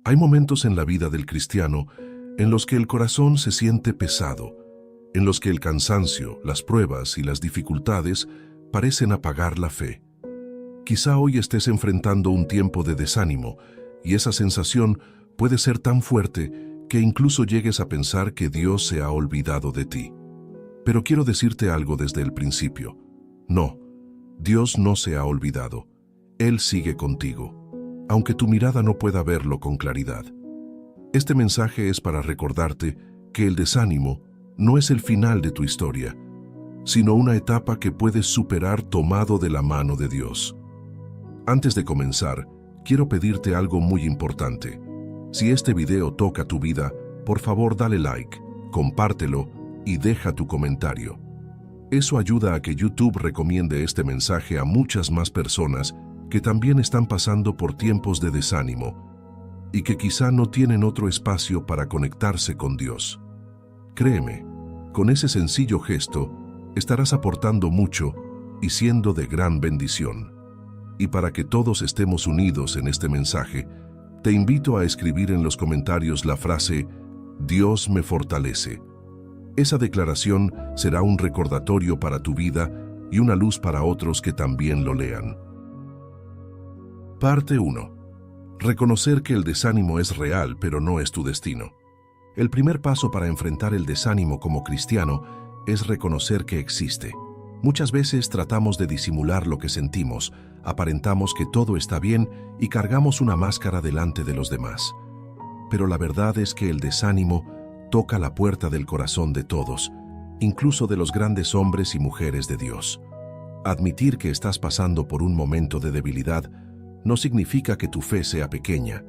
Hay momentos en la vida del cristiano en los que el corazón se siente pesado, en los que el cansancio, las pruebas y las dificultades parecen apagar la fe. Quizá hoy estés enfrentando un tiempo de desánimo y esa sensación puede ser tan fuerte que incluso llegues a pensar que Dios se ha olvidado de ti. Pero quiero decirte algo desde el principio. No, Dios no se ha olvidado. Él sigue contigo, aunque tu mirada no pueda verlo con claridad. Este mensaje es para recordarte que el desánimo no es el final de tu historia, sino una etapa que puedes superar tomado de la mano de Dios. Antes de comenzar, quiero pedirte algo muy importante. Si este video toca tu vida, por favor dale like, compártelo y deja tu comentario. Eso ayuda a que YouTube recomiende este mensaje a muchas más personas que también están pasando por tiempos de desánimo y que quizá no tienen otro espacio para conectarse con Dios. Créeme, con ese sencillo gesto estarás aportando mucho y siendo de gran bendición. Y para que todos estemos unidos en este mensaje, te invito a escribir en los comentarios la frase «Dios me fortalece». Esa declaración será un recordatorio para tu vida y una luz para otros que también lo lean. Parte 1. Reconocer que el desánimo es real, pero no es tu destino. El primer paso para enfrentar el desánimo como cristiano es reconocer que existe. Muchas veces tratamos de disimular lo que sentimos, aparentamos que todo está bien y cargamos una máscara delante de los demás. Pero la verdad es que el desánimo toca la puerta del corazón de todos, incluso de los grandes hombres y mujeres de Dios. Admitir que estás pasando por un momento de debilidad no significa que tu fe sea pequeña,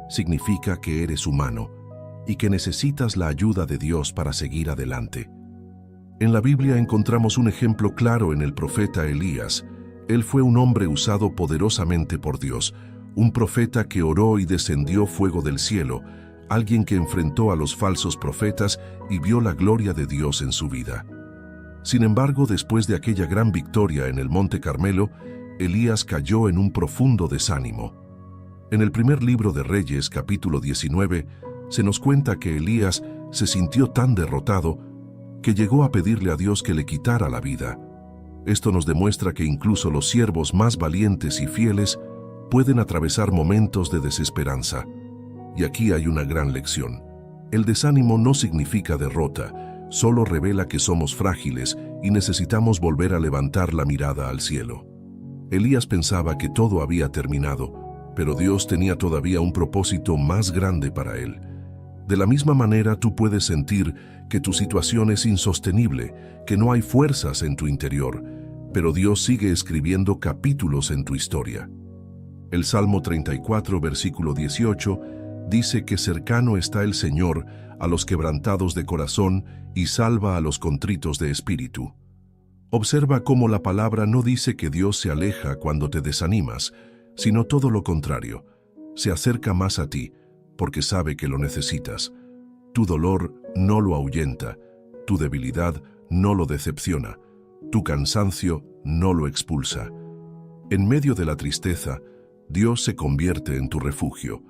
significa que eres humano y que necesitas la ayuda de Dios para seguir adelante. En la Biblia encontramos un ejemplo claro en el profeta Elías. Él fue un hombre usado poderosamente por Dios, un profeta que oró y descendió fuego del cielo, alguien que enfrentó a los falsos profetas y vio la gloria de Dios en su vida. Sin embargo, después de aquella gran victoria en el Monte Carmelo, Elías cayó en un profundo desánimo. En el primer libro de Reyes, capítulo 19, se nos cuenta que Elías se sintió tan derrotado que llegó a pedirle a Dios que le quitara la vida. Esto nos demuestra que incluso los siervos más valientes y fieles pueden atravesar momentos de desesperanza. Y aquí hay una gran lección. El desánimo no significa derrota, solo revela que somos frágiles y necesitamos volver a levantar la mirada al cielo. Elías pensaba que todo había terminado, pero Dios tenía todavía un propósito más grande para él. De la misma manera, tú puedes sentir que tu situación es insostenible, que no hay fuerzas en tu interior, pero Dios sigue escribiendo capítulos en tu historia. El Salmo 34, versículo 18, dice que cercano está el Señor a los quebrantados de corazón y salva a los contritos de espíritu. Observa cómo la palabra no dice que Dios se aleja cuando te desanimas, sino todo lo contrario. Se acerca más a ti, porque sabe que lo necesitas. Tu dolor no lo ahuyenta, tu debilidad no lo decepciona, tu cansancio no lo expulsa. En medio de la tristeza, Dios se convierte en tu refugio.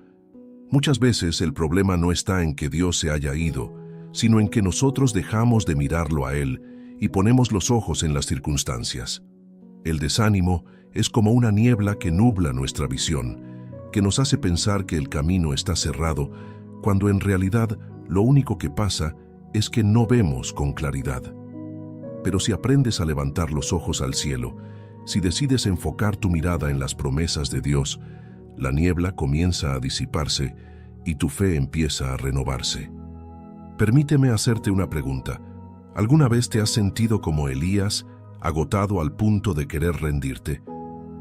Muchas veces el problema no está en que Dios se haya ido, sino en que nosotros dejamos de mirarlo a Él y ponemos los ojos en las circunstancias. El desánimo es como una niebla que nubla nuestra visión, que nos hace pensar que el camino está cerrado, cuando en realidad lo único que pasa es que no vemos con claridad. Pero si aprendes a levantar los ojos al cielo, si decides enfocar tu mirada en las promesas de Dios, la niebla comienza a disiparse y tu fe empieza a renovarse. Permíteme hacerte una pregunta. ¿Alguna vez te has sentido como Elías, agotado al punto de querer rendirte?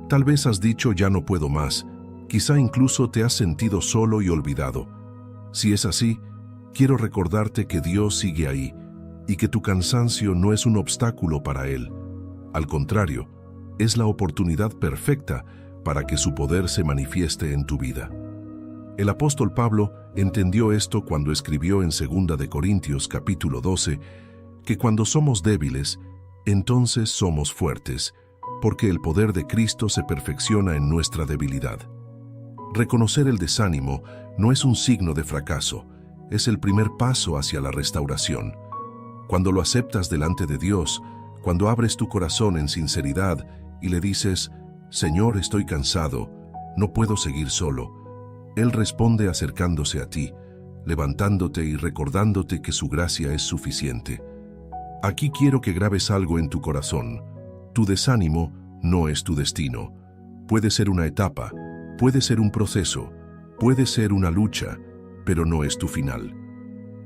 Tal vez has dicho ya no puedo más, quizá incluso te has sentido solo y olvidado. Si es así, quiero recordarte que Dios sigue ahí y que tu cansancio no es un obstáculo para Él. Al contrario, es la oportunidad perfecta para que su poder se manifieste en tu vida. El apóstol Pablo entendió esto cuando escribió en 2 de Corintios capítulo 12, que cuando somos débiles, entonces somos fuertes, porque el poder de Cristo se perfecciona en nuestra debilidad. Reconocer el desánimo no es un signo de fracaso, es el primer paso hacia la restauración. Cuando lo aceptas delante de Dios, cuando abres tu corazón en sinceridad y le dices, Señor, estoy cansado, no puedo seguir solo, Él responde acercándose a ti, levantándote y recordándote que su gracia es suficiente. Aquí quiero que grabes algo en tu corazón. Tu desánimo no es tu destino. Puede ser una etapa, puede ser un proceso, puede ser una lucha, pero no es tu final.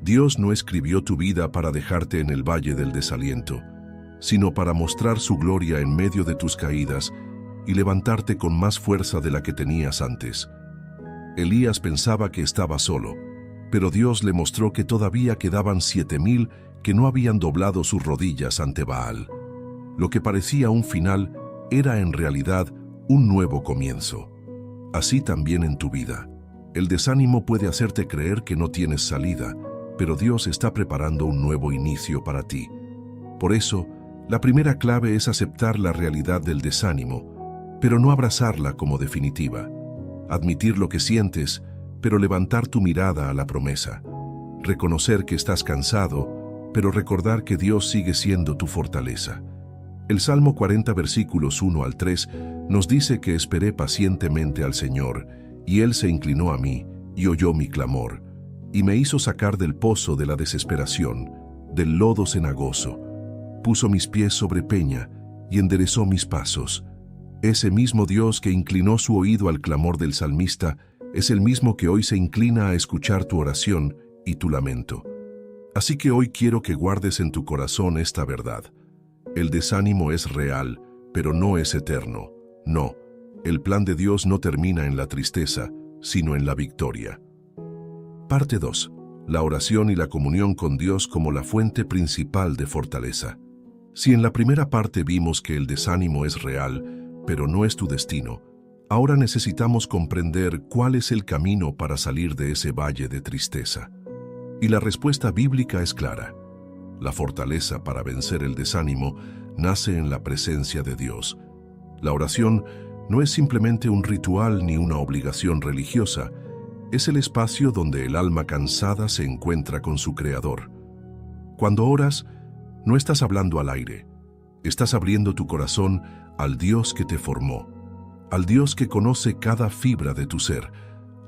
Dios no escribió tu vida para dejarte en el valle del desaliento, sino para mostrar su gloria en medio de tus caídas y levantarte con más fuerza de la que tenías antes. Elías pensaba que estaba solo, pero Dios le mostró que todavía quedaban 7,000 que no habían doblado sus rodillas ante Baal. Lo que parecía un final era en realidad un nuevo comienzo. Así también en tu vida. El desánimo puede hacerte creer que no tienes salida, pero Dios está preparando un nuevo inicio para ti. Por eso, la primera clave es aceptar la realidad del desánimo, pero no abrazarla como definitiva. Admitir lo que sientes, pero levantar tu mirada a la promesa. Reconocer que estás cansado, pero recordar que Dios sigue siendo tu fortaleza. El Salmo 40, versículos 1 al 3, nos dice que esperé pacientemente al Señor, y Él se inclinó a mí, y oyó mi clamor, y me hizo sacar del pozo de la desesperación, del lodo cenagoso. Puso mis pies sobre peña, y enderezó mis pasos. Ese mismo Dios que inclinó su oído al clamor del salmista, es el mismo que hoy se inclina a escuchar tu oración y tu lamento. Así que hoy quiero que guardes en tu corazón esta verdad. El desánimo es real, pero no es eterno. No, el plan de Dios no termina en la tristeza, sino en la victoria. Parte 2. La oración y la comunión con Dios como la fuente principal de fortaleza. Si en la primera parte vimos que el desánimo es real, pero no es tu destino, ahora necesitamos comprender cuál es el camino para salir de ese valle de tristeza. Y la respuesta bíblica es clara. La fortaleza para vencer el desánimo nace en la presencia de Dios. La oración no es simplemente un ritual ni una obligación religiosa, es el espacio donde el alma cansada se encuentra con su Creador. Cuando oras, no estás hablando al aire, estás abriendo tu corazón al Dios que te formó, al Dios que conoce cada fibra de tu ser,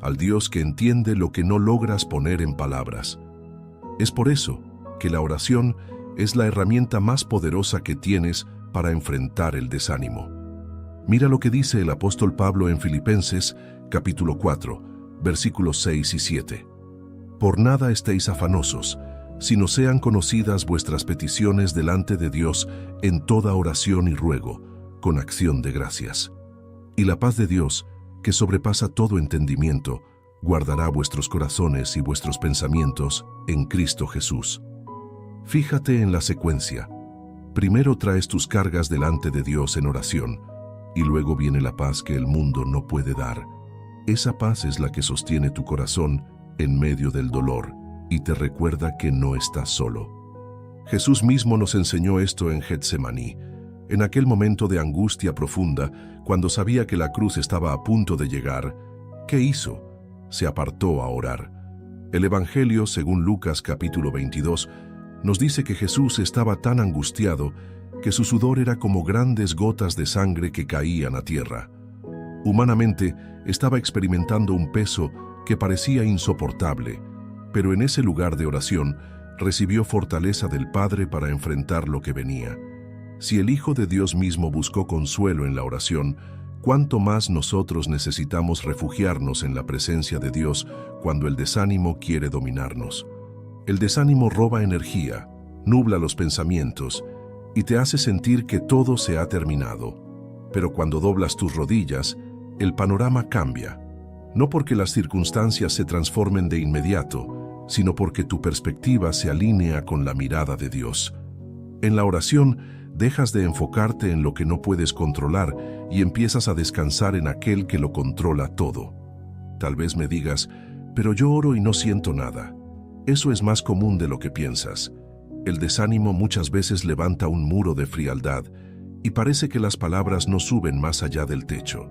al Dios que entiende lo que no logras poner en palabras. Es por eso que la oración es la herramienta más poderosa que tienes para enfrentar el desánimo. Mira lo que dice el apóstol Pablo en Filipenses, capítulo 4, versículos 6 y 7. Por nada estéis afanosos, sino sean conocidas vuestras peticiones delante de Dios en toda oración y ruego, con acción de gracias. Y la paz de Dios, que sobrepasa todo entendimiento, guardará vuestros corazones y vuestros pensamientos en Cristo Jesús. Fíjate en la secuencia. Primero traes tus cargas delante de Dios en oración, y luego viene la paz que el mundo no puede dar. Esa paz es la que sostiene tu corazón en medio del dolor y te recuerda que no estás solo. Jesús mismo nos enseñó esto en Getsemaní, en aquel momento de angustia profunda, cuando sabía que la cruz estaba a punto de llegar. ¿Qué hizo? Se apartó a orar. El Evangelio, según Lucas capítulo 22, nos dice que Jesús estaba tan angustiado que su sudor era como grandes gotas de sangre que caían a tierra. Humanamente, estaba experimentando un peso que parecía insoportable, pero en ese lugar de oración recibió fortaleza del Padre para enfrentar lo que venía. Si el Hijo de Dios mismo buscó consuelo en la oración, ¿cuánto más nosotros necesitamos refugiarnos en la presencia de Dios cuando el desánimo quiere dominarnos? El desánimo roba energía, nubla los pensamientos y te hace sentir que todo se ha terminado. Pero cuando doblas tus rodillas, el panorama cambia. No porque las circunstancias se transformen de inmediato, sino porque tu perspectiva se alinea con la mirada de Dios. En la oración, dejas de enfocarte en lo que no puedes controlar y empiezas a descansar en aquel que lo controla todo. Tal vez me digas, pero yo oro y no siento nada. Eso es más común de lo que piensas. El desánimo muchas veces levanta un muro de frialdad y parece que las palabras no suben más allá del techo.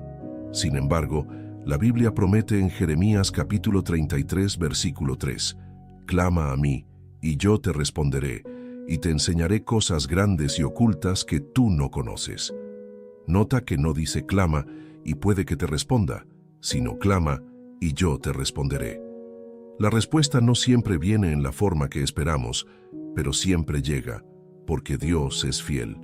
Sin embargo, La Biblia promete en Jeremías capítulo 33, versículo 3, «Clama a mí, y yo te responderé, y te enseñaré cosas grandes y ocultas que tú no conoces». Nota que no dice clama y puede que te responda, sino clama y yo te responderé. La respuesta no siempre viene en la forma que esperamos, pero siempre llega, porque Dios es fiel.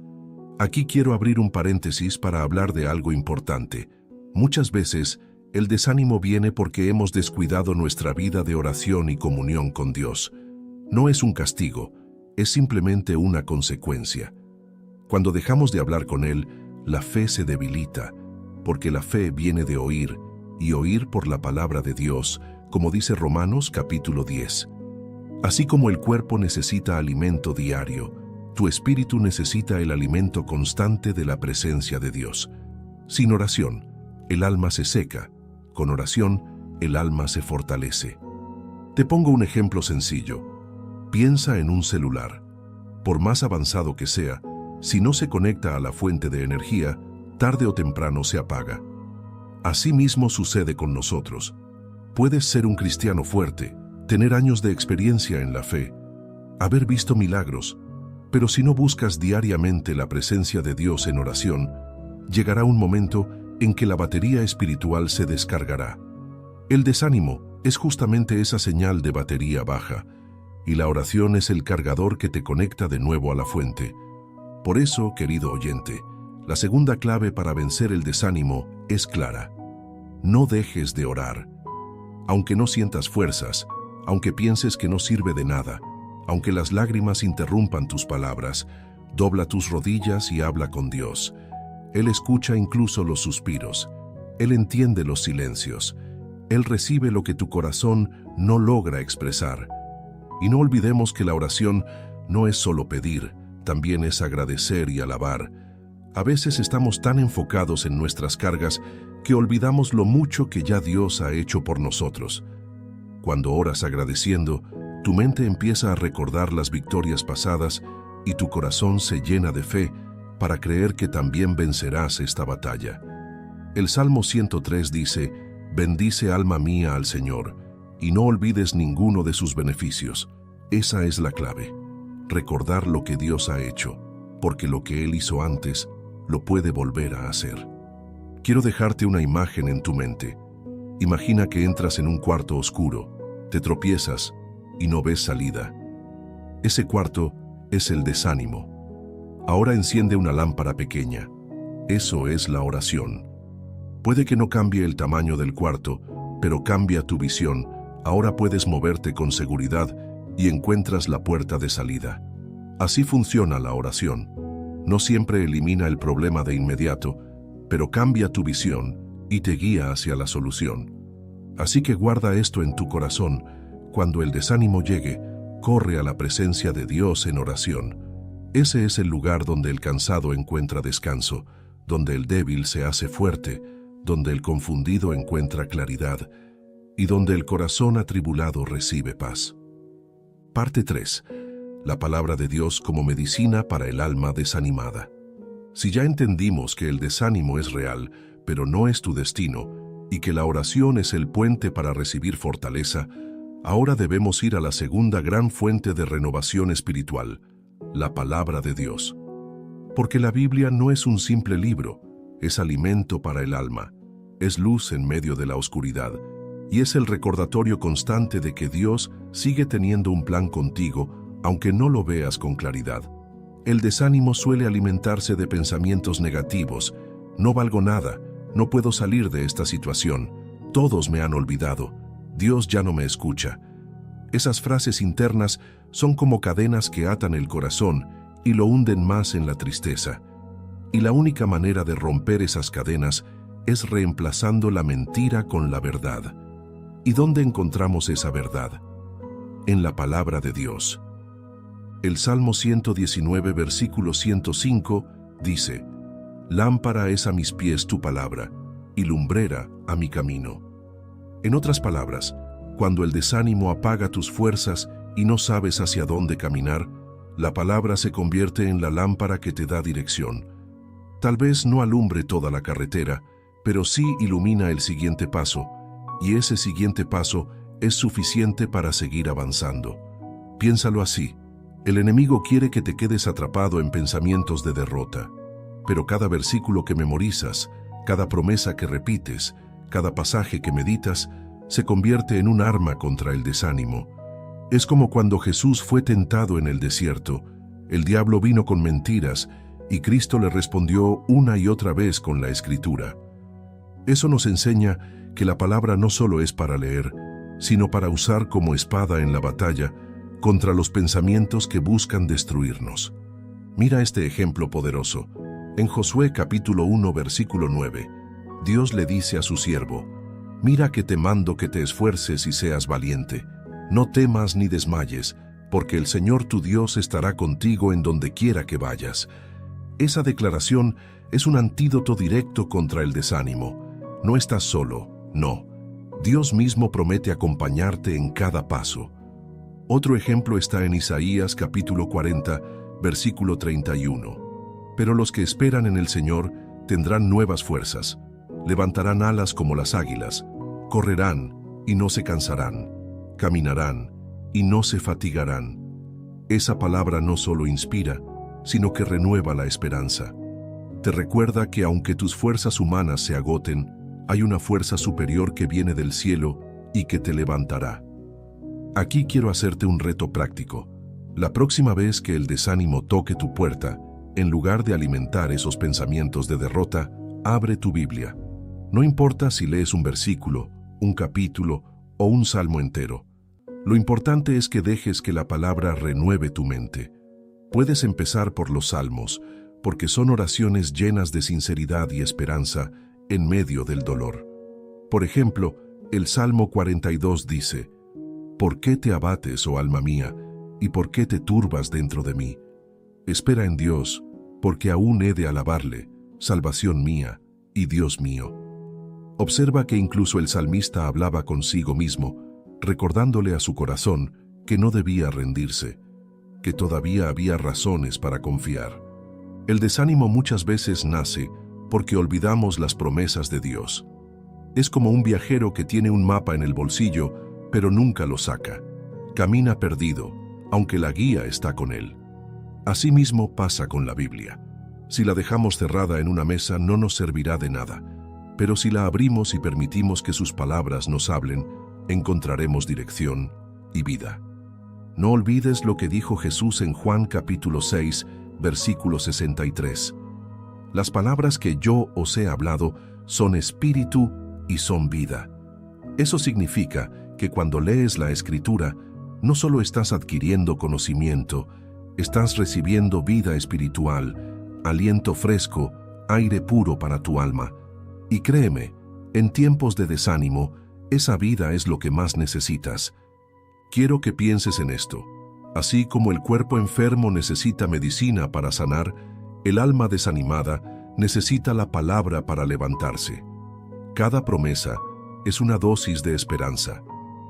Aquí quiero abrir un paréntesis para hablar de algo importante. Muchas veces, el desánimo viene porque hemos descuidado nuestra vida de oración y comunión con Dios. No es un castigo, es simplemente una consecuencia. Cuando dejamos de hablar con Él, la fe se debilita, porque la fe viene de oír, y oír por la palabra de Dios, como dice Romanos capítulo 10. Así como el cuerpo necesita alimento diario, tu espíritu necesita el alimento constante de la presencia de Dios. Sin oración, el alma se seca. Con oración, el alma se fortalece. Te pongo un ejemplo sencillo. Piensa en un celular. Por más avanzado que sea, si no se conecta a la fuente de energía, tarde o temprano se apaga. Así mismo sucede con nosotros. Puedes ser un cristiano fuerte, tener años de experiencia en la fe, haber visto milagros, pero si no buscas diariamente la presencia de Dios en oración, llegará un momento en que la batería espiritual se descargará. El desánimo es justamente esa señal de batería baja, y la oración es el cargador que te conecta de nuevo a la fuente. Por eso, querido oyente, la segunda clave para vencer el desánimo es clara. No dejes de orar. Aunque no sientas fuerzas, aunque pienses que no sirve de nada, aunque las lágrimas interrumpan tus palabras, dobla tus rodillas y habla con Dios. Él escucha incluso los suspiros. Él entiende los silencios. Él recibe lo que tu corazón no logra expresar. Y no olvidemos que la oración no es solo pedir, también es agradecer y alabar. A veces estamos tan enfocados en nuestras cargas que olvidamos lo mucho que ya Dios ha hecho por nosotros. Cuando oras agradeciendo, tu mente empieza a recordar las victorias pasadas y tu corazón se llena de fe para creer que también vencerás esta batalla. El Salmo 103 dice, «Bendice alma mía al Señor, y no olvides ninguno de sus beneficios». Esa es la clave, recordar lo que Dios ha hecho, porque lo que Él hizo antes, lo puede volver a hacer. Quiero dejarte una imagen en tu mente. Imagina que entras en un cuarto oscuro, te tropiezas y no ves salida. Ese cuarto es el desánimo. Ahora enciende una lámpara pequeña. Eso es la oración. Puede que no cambie el tamaño del cuarto, pero cambia tu visión. Ahora puedes moverte con seguridad y encuentras la puerta de salida. Así funciona la oración. No siempre elimina el problema de inmediato, pero cambia tu visión y te guía hacia la solución. Así que guarda esto en tu corazón. Cuando el desánimo llegue, corre a la presencia de Dios en oración. Ese es el lugar donde el cansado encuentra descanso, donde el débil se hace fuerte, donde el confundido encuentra claridad y donde el corazón atribulado recibe paz. Parte 3. La palabra de Dios como medicina para el alma desanimada. Si ya entendimos que el desánimo es real, pero no es tu destino, y que la oración es el puente para recibir fortaleza, ahora debemos ir a la segunda gran fuente de renovación espiritual, la palabra de Dios. Porque la Biblia no es un simple libro, es alimento para el alma, es luz en medio de la oscuridad, y es el recordatorio constante de que Dios sigue teniendo un plan contigo, aunque no lo veas con claridad. El desánimo suele alimentarse de pensamientos negativos. No valgo nada, no puedo salir de esta situación, todos me han olvidado, Dios ya no me escucha. Esas frases internas son como cadenas que atan el corazón y lo hunden más en la tristeza. Y la única manera de romper esas cadenas es reemplazando la mentira con la verdad. ¿Y dónde encontramos esa verdad? En la palabra de Dios. El Salmo 119, versículo 105, dice, «Lámpara es a mis pies tu palabra, y lumbrera a mi camino». En otras palabras, cuando el desánimo apaga tus fuerzas y no sabes hacia dónde caminar, la palabra se convierte en la lámpara que te da dirección. Tal vez no alumbre toda la carretera, pero sí ilumina el siguiente paso, y ese siguiente paso es suficiente para seguir avanzando. Piénsalo así. El enemigo quiere que te quedes atrapado en pensamientos de derrota, pero cada versículo que memorizas, cada promesa que repites, cada pasaje que meditas, se convierte en un arma contra el desánimo. Es como cuando Jesús fue tentado en el desierto. El diablo vino con mentiras y Cristo le respondió una y otra vez con la Escritura. Eso nos enseña que la palabra no solo es para leer, sino para usar como espada en la batalla contra los pensamientos que buscan destruirnos. Mira este ejemplo poderoso. En Josué capítulo 1 versículo 9, Dios le dice a su siervo: «Mira que te mando que te esfuerces y seas valiente. No temas ni desmayes, porque el Señor tu Dios estará contigo en donde quiera que vayas». Esa declaración es un antídoto directo contra el desánimo. No estás solo, no. Dios mismo promete acompañarte en cada paso. Otro ejemplo está en Isaías capítulo 40, versículo 31. «Pero los que esperan en el Señor tendrán nuevas fuerzas, levantarán alas como las águilas, correrán y no se cansarán, caminarán y no se fatigarán». Esa palabra no solo inspira, sino que renueva la esperanza. Te recuerda que aunque tus fuerzas humanas se agoten, hay una fuerza superior que viene del cielo y que te levantará. Aquí quiero hacerte un reto práctico. La próxima vez que el desánimo toque tu puerta, en lugar de alimentar esos pensamientos de derrota, abre tu Biblia. No importa si lees un versículo, un capítulo o un salmo entero. Lo importante es que dejes que la palabra renueve tu mente. Puedes empezar por los salmos, porque son oraciones llenas de sinceridad y esperanza en medio del dolor. Por ejemplo, el Salmo 42 dice: «¿Por qué te abates, oh alma mía, y por qué te turbas dentro de mí? Espera en Dios, porque aún he de alabarle, salvación mía y Dios mío». Observa que incluso el salmista hablaba consigo mismo, recordándole a su corazón que no debía rendirse, que todavía había razones para confiar. El desánimo muchas veces nace porque olvidamos las promesas de Dios. Es como un viajero que tiene un mapa en el bolsillo, pero nunca lo saca. Camina perdido, aunque la guía está con él. Asimismo pasa con la Biblia. Si la dejamos cerrada en una mesa no nos servirá de nada, pero si la abrimos y permitimos que sus palabras nos hablen, encontraremos dirección y vida. No olvides lo que dijo Jesús en Juan capítulo 6, versículo 63. «Las palabras que yo os he hablado son espíritu y son vida». Eso significa que cuando lees la Escritura, no solo estás adquiriendo conocimiento, estás recibiendo vida espiritual, aliento fresco, aire puro para tu alma. Y créeme, en tiempos de desánimo, esa vida es lo que más necesitas. Quiero que pienses en esto. Así como el cuerpo enfermo necesita medicina para sanar, el alma desanimada necesita la palabra para levantarse. Cada promesa es una dosis de esperanza.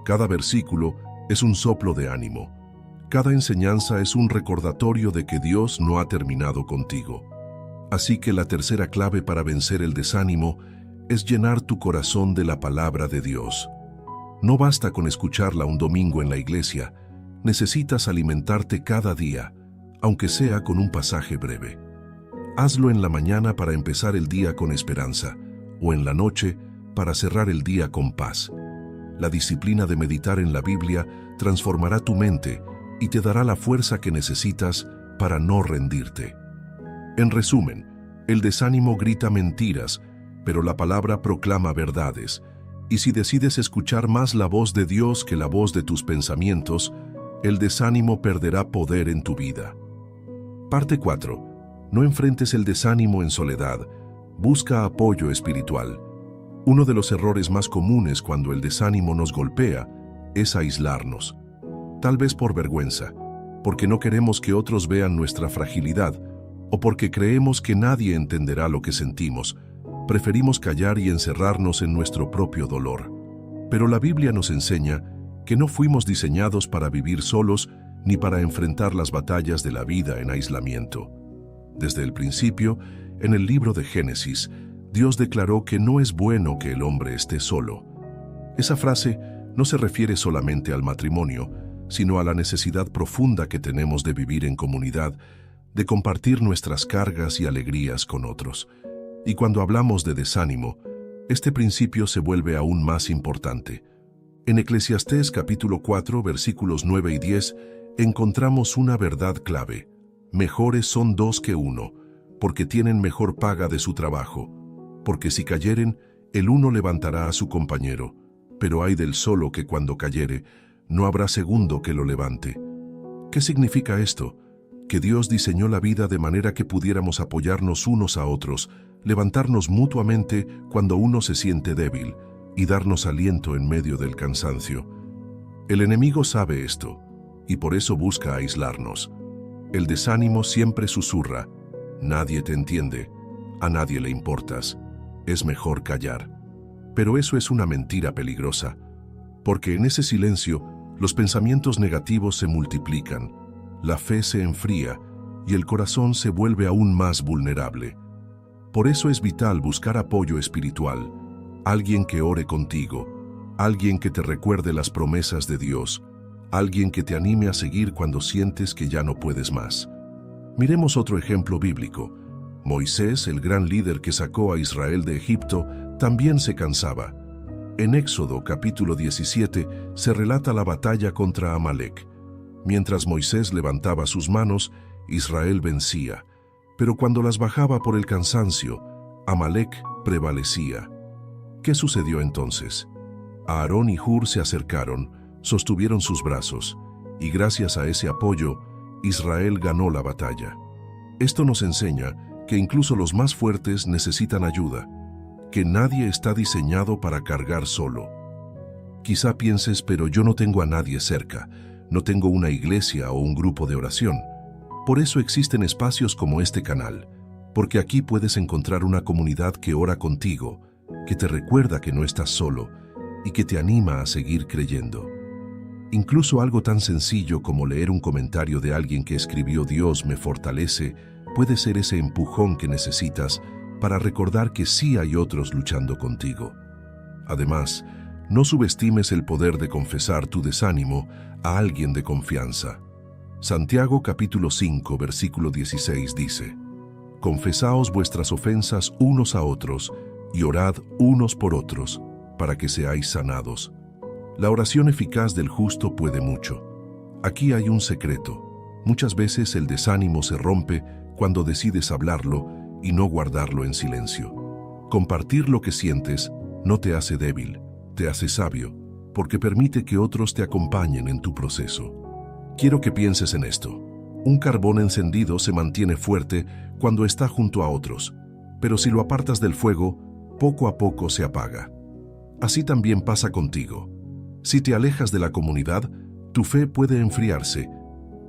Cada versículo es un soplo de ánimo. Cada enseñanza es un recordatorio de que Dios no ha terminado contigo. Así que la tercera clave para vencer el desánimo es llenar tu corazón de la palabra de Dios. No basta con escucharla un domingo en la iglesia, necesitas alimentarte cada día, aunque sea con un pasaje breve. Hazlo en la mañana para empezar el día con esperanza, o en la noche para cerrar el día con paz. La disciplina de meditar en la Biblia transformará tu mente y te dará la fuerza que necesitas para no rendirte. En resumen, el desánimo grita mentiras, pero la palabra proclama verdades. Y si decides escuchar más la voz de Dios que la voz de tus pensamientos, el desánimo perderá poder en tu vida. Parte 4. No enfrentes el desánimo en soledad. Busca apoyo espiritual. Uno de los errores más comunes cuando el desánimo nos golpea es aislarnos. Tal vez por vergüenza, porque no queremos que otros vean nuestra fragilidad, o porque creemos que nadie entenderá lo que sentimos. Preferimos callar y encerrarnos en nuestro propio dolor. Pero la Biblia nos enseña que no fuimos diseñados para vivir solos ni para enfrentar las batallas de la vida en aislamiento. Desde el principio, en el libro de Génesis, Dios declaró que no es bueno que el hombre esté solo. Esa frase no se refiere solamente al matrimonio, sino a la necesidad profunda que tenemos de vivir en comunidad, de compartir nuestras cargas y alegrías con otros. Y cuando hablamos de desánimo, este principio se vuelve aún más importante. En Eclesiastés capítulo 4, versículos 9 y 10, encontramos una verdad clave. Mejores son dos que uno, porque tienen mejor paga de su trabajo. Porque si cayeren, el uno levantará a su compañero, pero ay del solo que cuando cayere, no habrá segundo que lo levante. ¿Qué significa esto? Que Dios diseñó la vida de manera que pudiéramos apoyarnos unos a otros, levantarnos mutuamente cuando uno se siente débil y darnos aliento en medio del cansancio. El enemigo sabe esto, y por eso busca aislarnos. El desánimo siempre susurra: nadie te entiende, a nadie le importas, es mejor callar. Pero eso es una mentira peligrosa, porque en ese silencio los pensamientos negativos se multiplican, la fe se enfría y el corazón se vuelve aún más vulnerable. Por eso es vital buscar apoyo espiritual, alguien que ore contigo, alguien que te recuerde las promesas de Dios, alguien que te anime a seguir cuando sientes que ya no puedes más. Miremos otro ejemplo bíblico. Moisés, el gran líder que sacó a Israel de Egipto, también se cansaba. En Éxodo capítulo 17 se relata la batalla contra Amalek. Mientras Moisés levantaba sus manos, Israel vencía, pero cuando las bajaba por el cansancio, Amalek prevalecía. ¿Qué sucedió entonces? Aarón y Hur se acercaron, sostuvieron sus brazos, y gracias a ese apoyo, Israel ganó la batalla. Esto nos enseña que incluso los más fuertes necesitan ayuda, que nadie está diseñado para cargar solo. Quizá pienses, pero yo no tengo a nadie cerca, no tengo una iglesia o un grupo de oración. Por eso existen espacios como este canal, porque aquí puedes encontrar una comunidad que ora contigo, que te recuerda que no estás solo y que te anima a seguir creyendo. Incluso algo tan sencillo como leer un comentario de alguien que escribió "Dios me fortalece" puede ser ese empujón que necesitas para recordar que sí hay otros luchando contigo. Además, no subestimes el poder de confesar tu desánimo a alguien de confianza. Santiago capítulo 5, versículo 16 dice: Confesaos vuestras ofensas unos a otros y orad unos por otros, para que seáis sanados. La oración eficaz del justo puede mucho. Aquí hay un secreto. Muchas veces el desánimo se rompe cuando decides hablarlo y no guardarlo en silencio. Compartir lo que sientes no te hace débil, te hace sabio, porque permite que otros te acompañen en tu proceso. Quiero que pienses en esto. Un carbón encendido se mantiene fuerte cuando está junto a otros, pero si lo apartas del fuego, poco a poco se apaga. Así también pasa contigo. Si te alejas de la comunidad, tu fe puede enfriarse,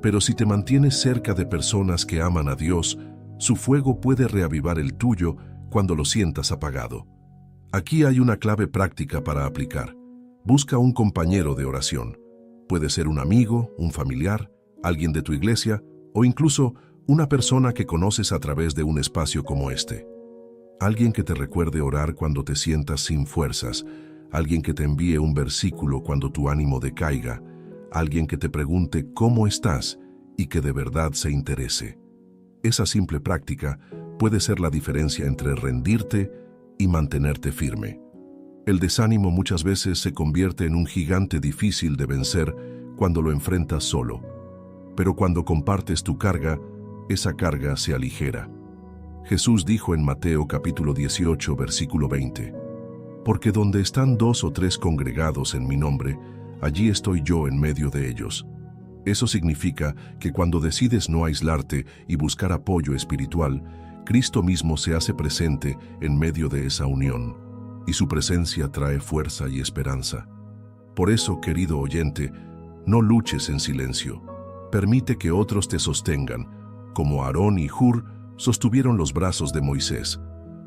pero si te mantienes cerca de personas que aman a Dios, su fuego puede reavivar el tuyo cuando lo sientas apagado. Aquí hay una clave práctica para aplicar. Busca un compañero de oración. Puede ser un amigo, un familiar, alguien de tu iglesia o incluso una persona que conoces a través de un espacio como este. Alguien que te recuerde orar cuando te sientas sin fuerzas, alguien que te envíe un versículo cuando tu ánimo decaiga, alguien que te pregunte cómo estás y que de verdad se interese. Esa simple práctica puede ser la diferencia entre rendirte y mantenerte firme. El desánimo muchas veces se convierte en un gigante difícil de vencer cuando lo enfrentas solo. Pero cuando compartes tu carga, esa carga se aligera. Jesús dijo en Mateo capítulo 18, versículo 20, Porque donde están 2 o 3 congregados en mi nombre, allí estoy yo en medio de ellos. Eso significa que cuando decides no aislarte y buscar apoyo espiritual, Cristo mismo se hace presente en medio de esa unión, y su presencia trae fuerza y esperanza. Por eso, querido oyente, no luches en silencio. Permite que otros te sostengan, como Aarón y Hur sostuvieron los brazos de Moisés.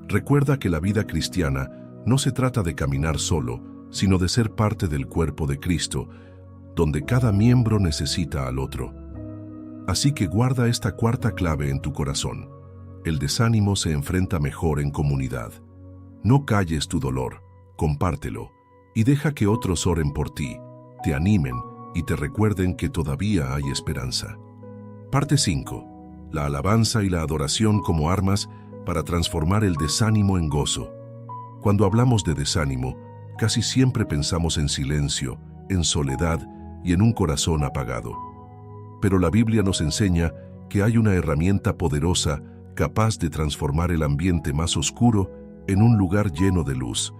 Recuerda que la vida cristiana no se trata de caminar solo, sino de ser parte del cuerpo de Cristo, donde cada miembro necesita al otro. Así que guarda esta cuarta clave en tu corazón. El desánimo se enfrenta mejor en comunidad. No calles tu dolor, compártelo, y deja que otros oren por ti, te animen y te recuerden que todavía hay esperanza. Parte 5. La alabanza y la adoración como armas para transformar el desánimo en gozo. Cuando hablamos de desánimo, casi siempre pensamos en silencio, en soledad y en un corazón apagado. Pero la Biblia nos enseña que hay una herramienta poderosa capaz de transformar el ambiente más oscuro en un lugar lleno de luz: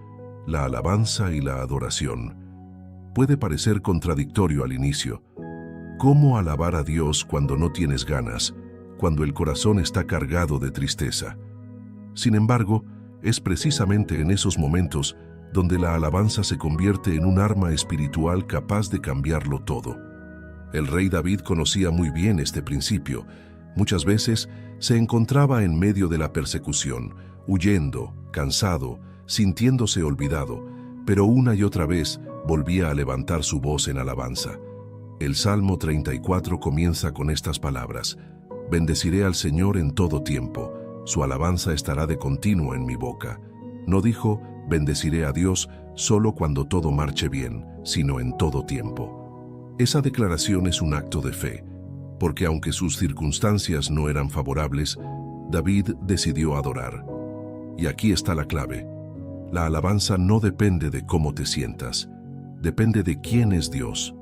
la alabanza y la adoración. Puede parecer contradictorio al inicio. ¿Cómo alabar a Dios cuando no tienes ganas, cuando el corazón está cargado de tristeza? Sin embargo, es precisamente en esos momentos donde la alabanza se convierte en un arma espiritual capaz de cambiarlo todo. El rey David conocía muy bien este principio. Muchas veces se encontraba en medio de la persecución, huyendo, cansado, sintiéndose olvidado, pero una y otra vez volvía a levantar su voz en alabanza. El Salmo 34 comienza con estas palabras: «Bendeciré al Señor en todo tiempo, su alabanza estará de continuo en mi boca». No dijo, bendeciré a Dios solo cuando todo marche bien, sino en todo tiempo. Esa declaración es un acto de fe, porque aunque sus circunstancias no eran favorables, David decidió adorar. Y aquí está la clave: la alabanza no depende de cómo te sientas, depende de quién es Dios.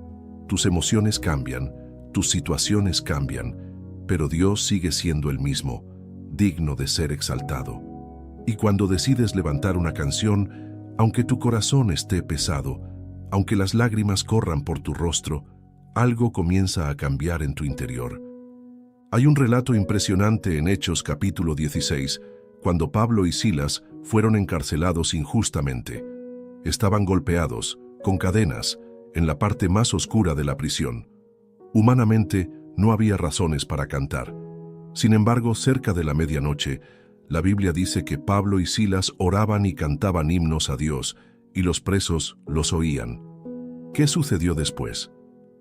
Tus emociones cambian, tus situaciones cambian, pero Dios sigue siendo el mismo, digno de ser exaltado. Y cuando decides levantar una canción, aunque tu corazón esté pesado, aunque las lágrimas corran por tu rostro, algo comienza a cambiar en tu interior. Hay un relato impresionante en Hechos capítulo 16, cuando Pablo y Silas fueron encarcelados injustamente. Estaban golpeados, con cadenas, en la parte más oscura de la prisión. Humanamente, no había razones para cantar. Sin embargo, cerca de la medianoche, la Biblia dice que Pablo y Silas oraban y cantaban himnos a Dios, y los presos los oían. ¿Qué sucedió después?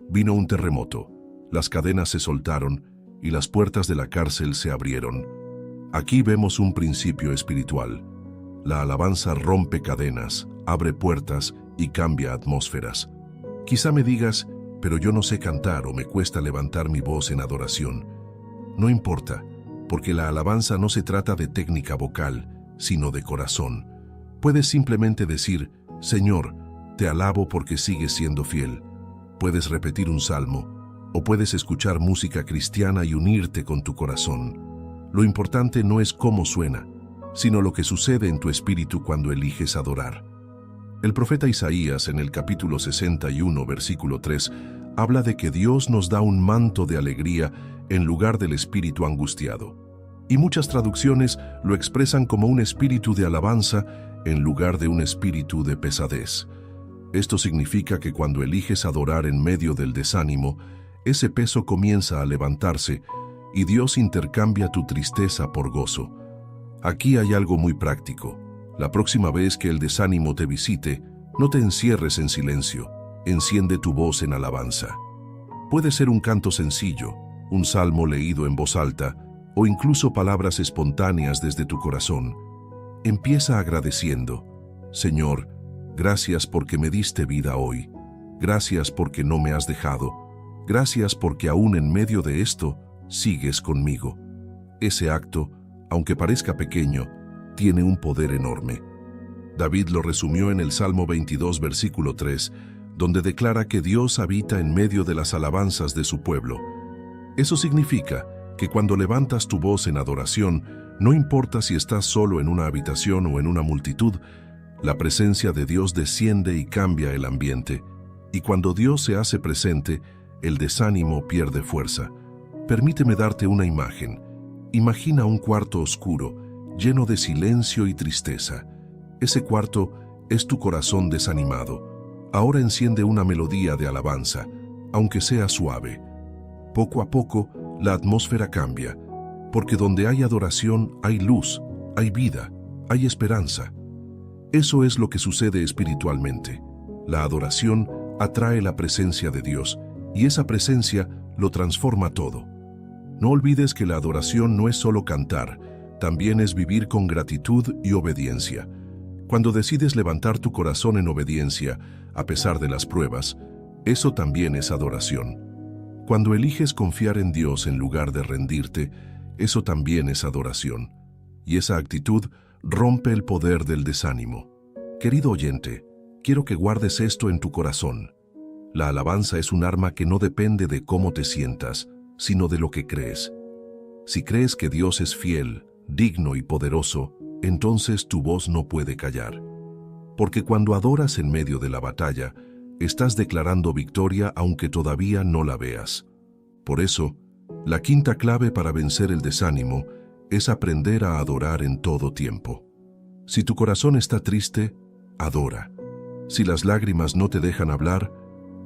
Vino un terremoto, las cadenas se soltaron y las puertas de la cárcel se abrieron. Aquí vemos un principio espiritual. La alabanza rompe cadenas, abre puertas y cambia atmósferas. Quizá me digas, pero yo no sé cantar o me cuesta levantar mi voz en adoración. No importa, porque la alabanza no se trata de técnica vocal, sino de corazón. Puedes simplemente decir, Señor, te alabo porque sigues siendo fiel. Puedes repetir un salmo, o puedes escuchar música cristiana y unirte con tu corazón. Lo importante no es cómo suena, sino lo que sucede en tu espíritu cuando eliges adorar. El profeta Isaías, en el capítulo 61, versículo 3, habla de que Dios nos da un manto de alegría en lugar del espíritu angustiado. Y muchas traducciones lo expresan como un espíritu de alabanza en lugar de un espíritu de pesadez. Esto significa que cuando eliges adorar en medio del desánimo, ese peso comienza a levantarse y Dios intercambia tu tristeza por gozo. Aquí hay algo muy práctico. La próxima vez que el desánimo te visite, no te encierres en silencio, enciende tu voz en alabanza. Puede ser un canto sencillo, un salmo leído en voz alta, o incluso palabras espontáneas desde tu corazón. Empieza agradeciendo: Señor, gracias porque me diste vida hoy. Gracias porque no me has dejado. Gracias porque aún en medio de esto, sigues conmigo. Ese acto, aunque parezca pequeño, tiene un poder enorme. David lo resumió en el Salmo 22, versículo 3, donde declara que Dios habita en medio de las alabanzas de su pueblo. Eso significa que cuando levantas tu voz en adoración, no importa si estás solo en una habitación o en una multitud, la presencia de Dios desciende y cambia el ambiente. Y cuando Dios se hace presente, el desánimo pierde fuerza. Permíteme darte una imagen. Imagina un cuarto oscuro, lleno de silencio y tristeza. Ese cuarto es tu corazón desanimado. Ahora enciende una melodía de alabanza, aunque sea suave. Poco a poco, la atmósfera cambia, porque donde hay adoración hay luz, hay vida, hay esperanza. Eso es lo que sucede espiritualmente. La adoración atrae la presencia de Dios, y esa presencia lo transforma todo. No olvides que la adoración no es solo cantar, también es vivir con gratitud y obediencia. Cuando decides levantar tu corazón en obediencia, a pesar de las pruebas, eso también es adoración. Cuando eliges confiar en Dios en lugar de rendirte, eso también es adoración. Y esa actitud rompe el poder del desánimo. Querido oyente, quiero que guardes esto en tu corazón. La alabanza es un arma que no depende de cómo te sientas, sino de lo que crees. Si crees que Dios es fiel, digno y poderoso, entonces tu voz no puede callar. Porque cuando adoras en medio de la batalla, estás declarando victoria aunque todavía no la veas. Por eso, la quinta clave para vencer el desánimo es aprender a adorar en todo tiempo. Si tu corazón está triste, adora. Si las lágrimas no te dejan hablar,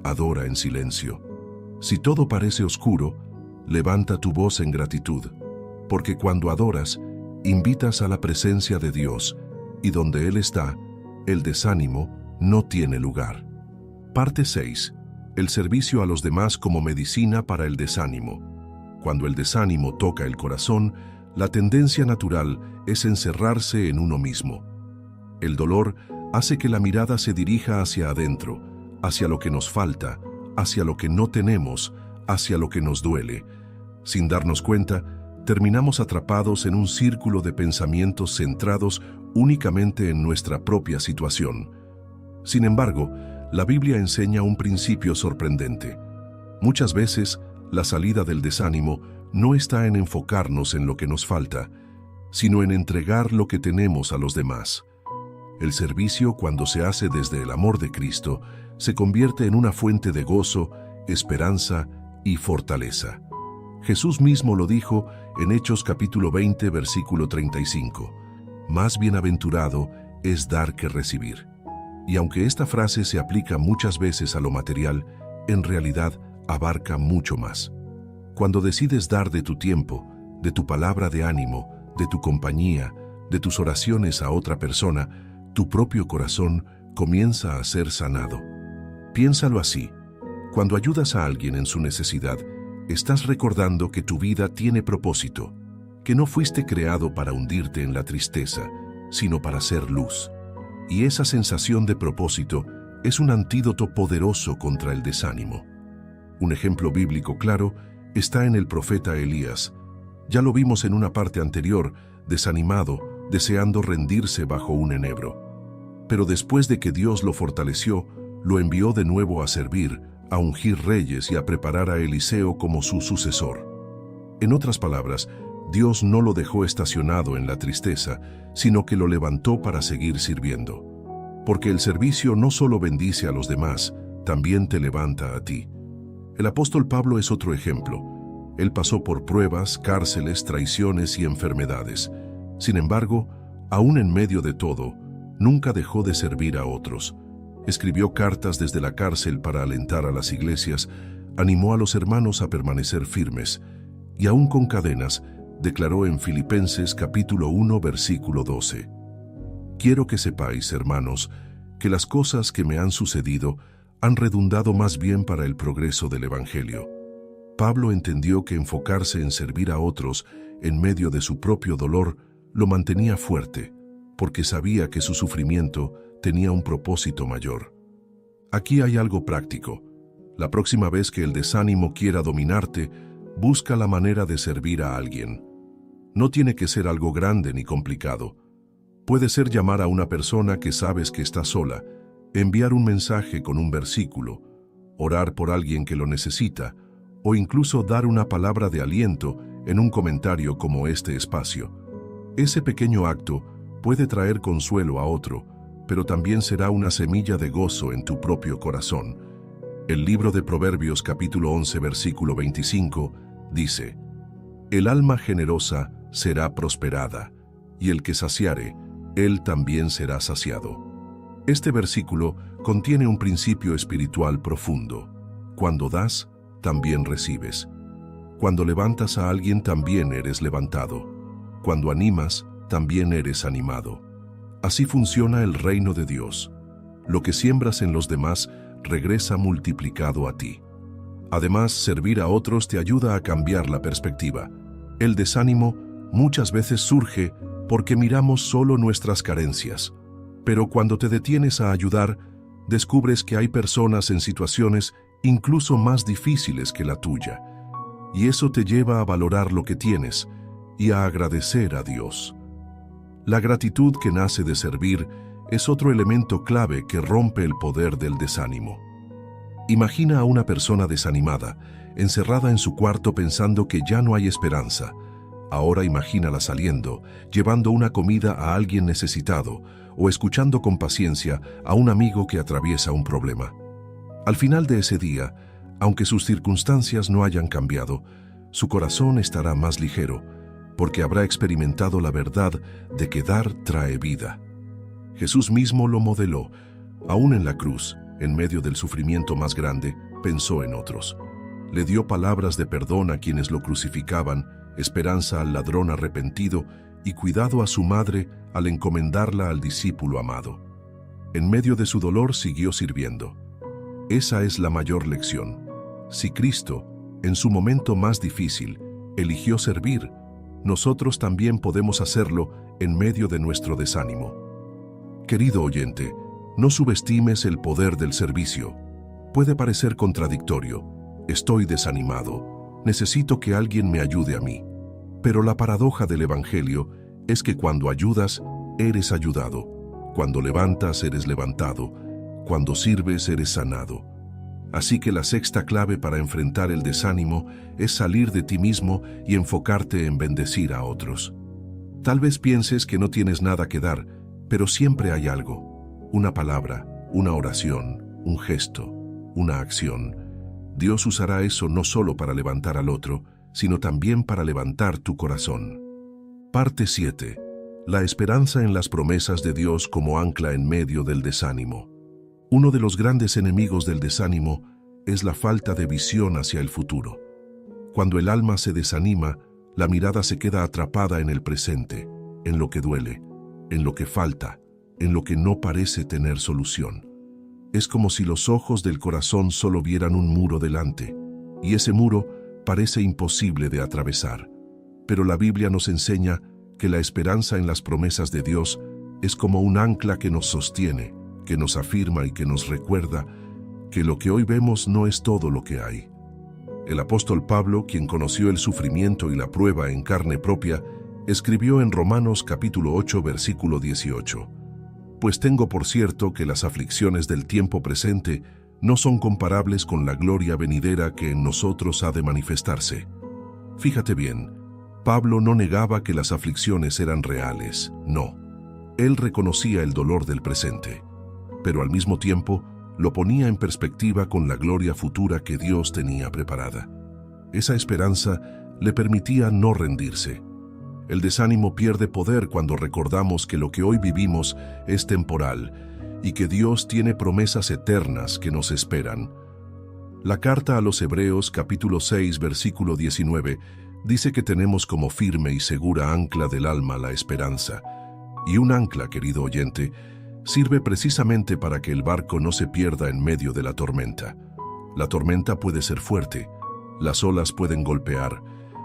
adora en silencio. Si todo parece oscuro, levanta tu voz en gratitud, porque cuando adoras, invitas a la presencia de Dios, y donde Él está, el desánimo no tiene lugar. Parte 6. El servicio a los demás como medicina para el desánimo. Cuando el desánimo toca el corazón, la tendencia natural es encerrarse en uno mismo. El dolor hace que la mirada se dirija hacia adentro, hacia lo que nos falta, hacia lo que no tenemos, hacia lo que nos duele. Sin darnos cuenta, terminamos atrapados en un círculo de pensamientos centrados únicamente en nuestra propia situación. Sin embargo, la Biblia enseña un principio sorprendente. Muchas veces, la salida del desánimo no está en enfocarnos en lo que nos falta, sino en entregar lo que tenemos a los demás. El servicio, cuando se hace desde el amor de Cristo, se convierte en una fuente de gozo, esperanza y fortaleza. Jesús mismo lo dijo en Hechos capítulo 20, versículo 35. Más bienaventurado es dar que recibir. Y aunque esta frase se aplica muchas veces a lo material, en realidad abarca mucho más. Cuando decides dar de tu tiempo, de tu palabra de ánimo, de tu compañía, de tus oraciones a otra persona, tu propio corazón comienza a ser sanado. Piénsalo así. Cuando ayudas a alguien en su necesidad, estás recordando que tu vida tiene propósito, que no fuiste creado para hundirte en la tristeza, sino para ser luz. Y esa sensación de propósito es un antídoto poderoso contra el desánimo. Un ejemplo bíblico claro está en el profeta Elías. Ya lo vimos en una parte anterior, desanimado, deseando rendirse bajo un enebro. Pero después de que Dios lo fortaleció, lo envió de nuevo a servir, a ungir reyes y a preparar a Eliseo como su sucesor. En otras palabras, Dios no lo dejó estacionado en la tristeza, sino que lo levantó para seguir sirviendo. Porque el servicio no solo bendice a los demás, también te levanta a ti. El apóstol Pablo es otro ejemplo. Él pasó por pruebas, cárceles, traiciones y enfermedades. Sin embargo, aún en medio de todo, nunca dejó de servir a otros. Escribió cartas desde la cárcel para alentar a las iglesias, animó a los hermanos a permanecer firmes, y aún con cadenas, declaró en Filipenses capítulo 1, versículo 12. Quiero que sepáis, hermanos, que las cosas que me han sucedido han redundado más bien para el progreso del Evangelio. Pablo entendió que enfocarse en servir a otros en medio de su propio dolor lo mantenía fuerte, porque sabía que su sufrimiento tenía un propósito mayor. Aquí hay algo práctico. La próxima vez que el desánimo quiera dominarte, busca la manera de servir a alguien. No tiene que ser algo grande ni complicado. Puede ser llamar a una persona que sabes que está sola, enviar un mensaje con un versículo, orar por alguien que lo necesita, o incluso dar una palabra de aliento en un comentario como este espacio. Ese pequeño acto puede traer consuelo a otro, pero también será una semilla de gozo en tu propio corazón. El libro de Proverbios capítulo 11 versículo 25 dice: El alma generosa será prosperada, y el que saciare, él también será saciado. Este versículo contiene un principio espiritual profundo. Cuando das, también recibes. Cuando levantas a alguien, también eres levantado. Cuando animas, también eres animado. Así funciona el reino de Dios. Lo que siembras en los demás regresa multiplicado a ti. Además, servir a otros te ayuda a cambiar la perspectiva. El desánimo muchas veces surge porque miramos solo nuestras carencias. Pero cuando te detienes a ayudar, descubres que hay personas en situaciones incluso más difíciles que la tuya. Y eso te lleva a valorar lo que tienes y a agradecer a Dios. La gratitud que nace de servir es otro elemento clave que rompe el poder del desánimo. Imagina a una persona desanimada, encerrada en su cuarto pensando que ya no hay esperanza. Ahora imagínala saliendo, llevando una comida a alguien necesitado o escuchando con paciencia a un amigo que atraviesa un problema. Al final de ese día, aunque sus circunstancias no hayan cambiado, su corazón estará más ligero, porque habrá experimentado la verdad de que dar trae vida. Jesús mismo lo modeló. Aún en la cruz, en medio del sufrimiento más grande, pensó en otros. Le dio palabras de perdón a quienes lo crucificaban, esperanza al ladrón arrepentido y cuidado a su madre al encomendarla al discípulo amado. En medio de su dolor siguió sirviendo. Esa es la mayor lección. Si Cristo, en su momento más difícil, eligió servir, nosotros también podemos hacerlo en medio de nuestro desánimo. Querido oyente, no subestimes el poder del servicio. Puede parecer contradictorio. Estoy desanimado. Necesito que alguien me ayude a mí. Pero la paradoja del Evangelio es que cuando ayudas, eres ayudado. Cuando levantas, eres levantado. Cuando sirves, eres sanado. Así que la sexta clave para enfrentar el desánimo es salir de ti mismo y enfocarte en bendecir a otros. Tal vez pienses que no tienes nada que dar, pero siempre hay algo. Una palabra, una oración, un gesto, una acción. Dios usará eso no solo para levantar al otro, sino también para levantar tu corazón. Parte 7. La esperanza en las promesas de Dios como ancla en medio del desánimo. Uno de los grandes enemigos del desánimo es la falta de visión hacia el futuro. Cuando el alma se desanima, la mirada se queda atrapada en el presente, en lo que duele, en lo que falta, en lo que no parece tener solución. Es como si los ojos del corazón solo vieran un muro delante, y ese muro parece imposible de atravesar. Pero la Biblia nos enseña que la esperanza en las promesas de Dios es como un ancla que nos sostiene, que nos afirma y que nos recuerda que lo que hoy vemos no es todo lo que hay. El apóstol Pablo, quien conoció el sufrimiento y la prueba en carne propia, escribió en Romanos capítulo 8, versículo 18: «Pues tengo por cierto que las aflicciones del tiempo presente no son comparables con la gloria venidera que en nosotros ha de manifestarse». Fíjate bien, Pablo no negaba que las aflicciones eran reales, no. Él reconocía el dolor del presente, pero al mismo tiempo lo ponía en perspectiva con la gloria futura que Dios tenía preparada. Esa esperanza le permitía no rendirse. El desánimo pierde poder cuando recordamos que lo que hoy vivimos es temporal y que Dios tiene promesas eternas que nos esperan. La carta a los Hebreos capítulo 6 versículo 19 dice que tenemos como firme y segura ancla del alma la esperanza. Y un ancla, querido oyente, sirve precisamente para que el barco no se pierda en medio de la tormenta. La tormenta puede ser fuerte, las olas pueden golpear,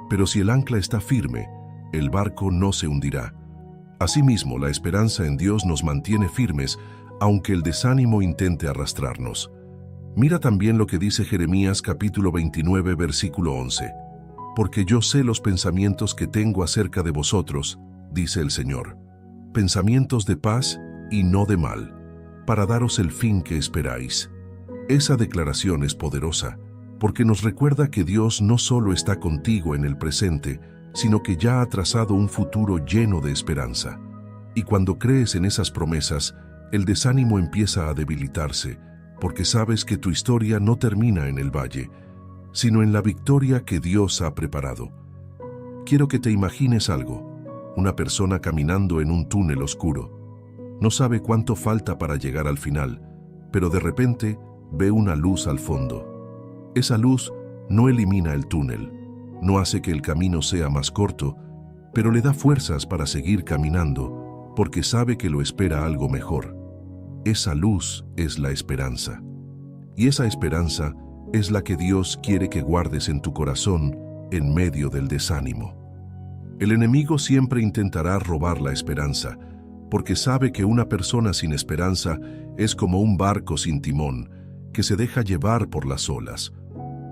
pero si el ancla está firme, el barco no se hundirá. Asimismo, la esperanza en Dios nos mantiene firmes, aunque el desánimo intente arrastrarnos. Mira también lo que dice Jeremías capítulo 29, versículo 11. «Porque yo sé los pensamientos que tengo acerca de vosotros, dice el Señor, pensamientos de paz y no de mal, para daros el fin que esperáis». Esa declaración es poderosa, porque nos recuerda que Dios no solo está contigo en el presente, sino que ya ha trazado un futuro lleno de esperanza. Y cuando crees en esas promesas, el desánimo empieza a debilitarse, porque sabes que tu historia no termina en el valle, sino en la victoria que Dios ha preparado. Quiero que te imagines algo: una persona caminando en un túnel oscuro. No sabe cuánto falta para llegar al final, pero de repente ve una luz al fondo. Esa luz no elimina el túnel, no hace que el camino sea más corto, pero le da fuerzas para seguir caminando, porque sabe que lo espera algo mejor. Esa luz es la esperanza. Y esa esperanza es la que Dios quiere que guardes en tu corazón en medio del desánimo. El enemigo siempre intentará robar la esperanza, porque sabe que una persona sin esperanza es como un barco sin timón, que se deja llevar por las olas.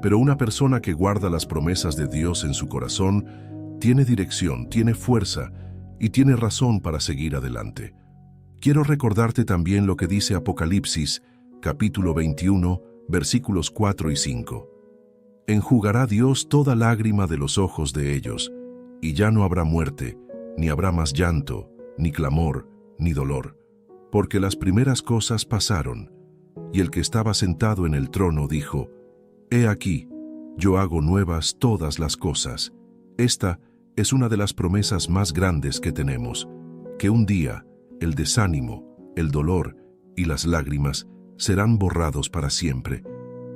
Pero una persona que guarda las promesas de Dios en su corazón, tiene dirección, tiene fuerza y tiene razón para seguir adelante. Quiero recordarte también lo que dice Apocalipsis, capítulo 21, versículos 4 y 5. Enjugará Dios toda lágrima de los ojos de ellos, y ya no habrá muerte, ni habrá más llanto, ni clamor, ni dolor, porque las primeras cosas pasaron. Y el que estaba sentado en el trono dijo: He aquí, yo hago nuevas todas las cosas. Esta es una de las promesas más grandes que tenemos, que un día el desánimo, el dolor y las lágrimas serán borrados para siempre,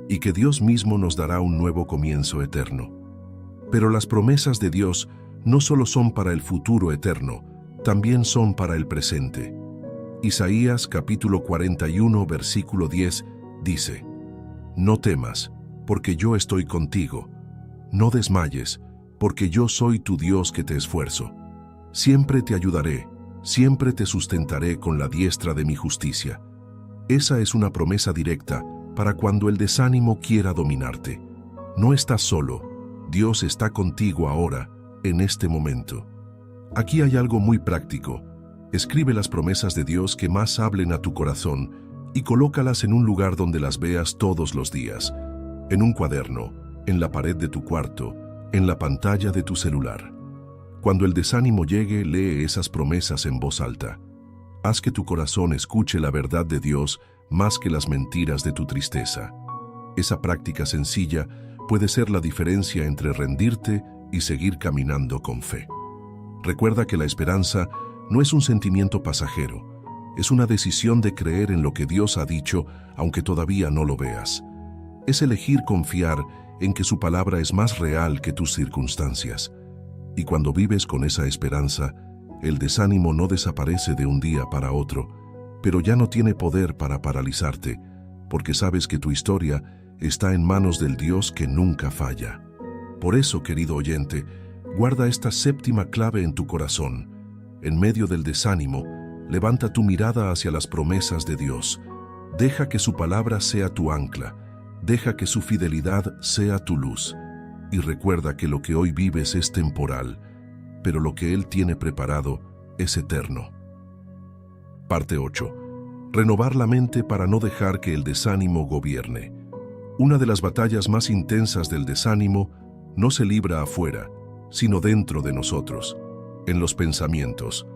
y que Dios mismo nos dará un nuevo comienzo eterno. Pero las promesas de Dios no solo son para el futuro eterno, también son para el presente. Isaías capítulo 41, versículo 10 dice: No temas, porque yo estoy contigo. No desmayes, porque yo soy tu Dios que te esfuerzo. Siempre te ayudaré, siempre te sustentaré con la diestra de mi justicia. Esa es una promesa directa para cuando el desánimo quiera dominarte. No estás solo, Dios está contigo ahora, en este momento. Aquí hay algo muy práctico. Escribe las promesas de Dios que más hablen a tu corazón y colócalas en un lugar donde las veas todos los días. En un cuaderno, en la pared de tu cuarto, en la pantalla de tu celular. Cuando el desánimo llegue, lee esas promesas en voz alta. Haz que tu corazón escuche la verdad de Dios más que las mentiras de tu tristeza. Esa práctica sencilla puede ser la diferencia entre rendirte y seguir caminando con fe. Recuerda que la esperanza no es un sentimiento pasajero, es una decisión de creer en lo que Dios ha dicho, aunque todavía no lo veas. Es elegir confiar en que su palabra es más real que tus circunstancias. Y cuando vives con esa esperanza, el desánimo no desaparece de un día para otro, pero ya no tiene poder para paralizarte, porque sabes que tu historia está en manos del Dios que nunca falla. Por eso, querido oyente, guarda esta séptima clave en tu corazón. En medio del desánimo, levanta tu mirada hacia las promesas de Dios. Deja que su palabra sea tu ancla. Deja que su fidelidad sea tu luz. Y recuerda que lo que hoy vives es temporal, pero lo que Él tiene preparado es eterno. Parte 8. Renovar la mente para no dejar que el desánimo gobierne. Una de las batallas más intensas del desánimo no se libra afuera, sino dentro de nosotros, en los pensamientos.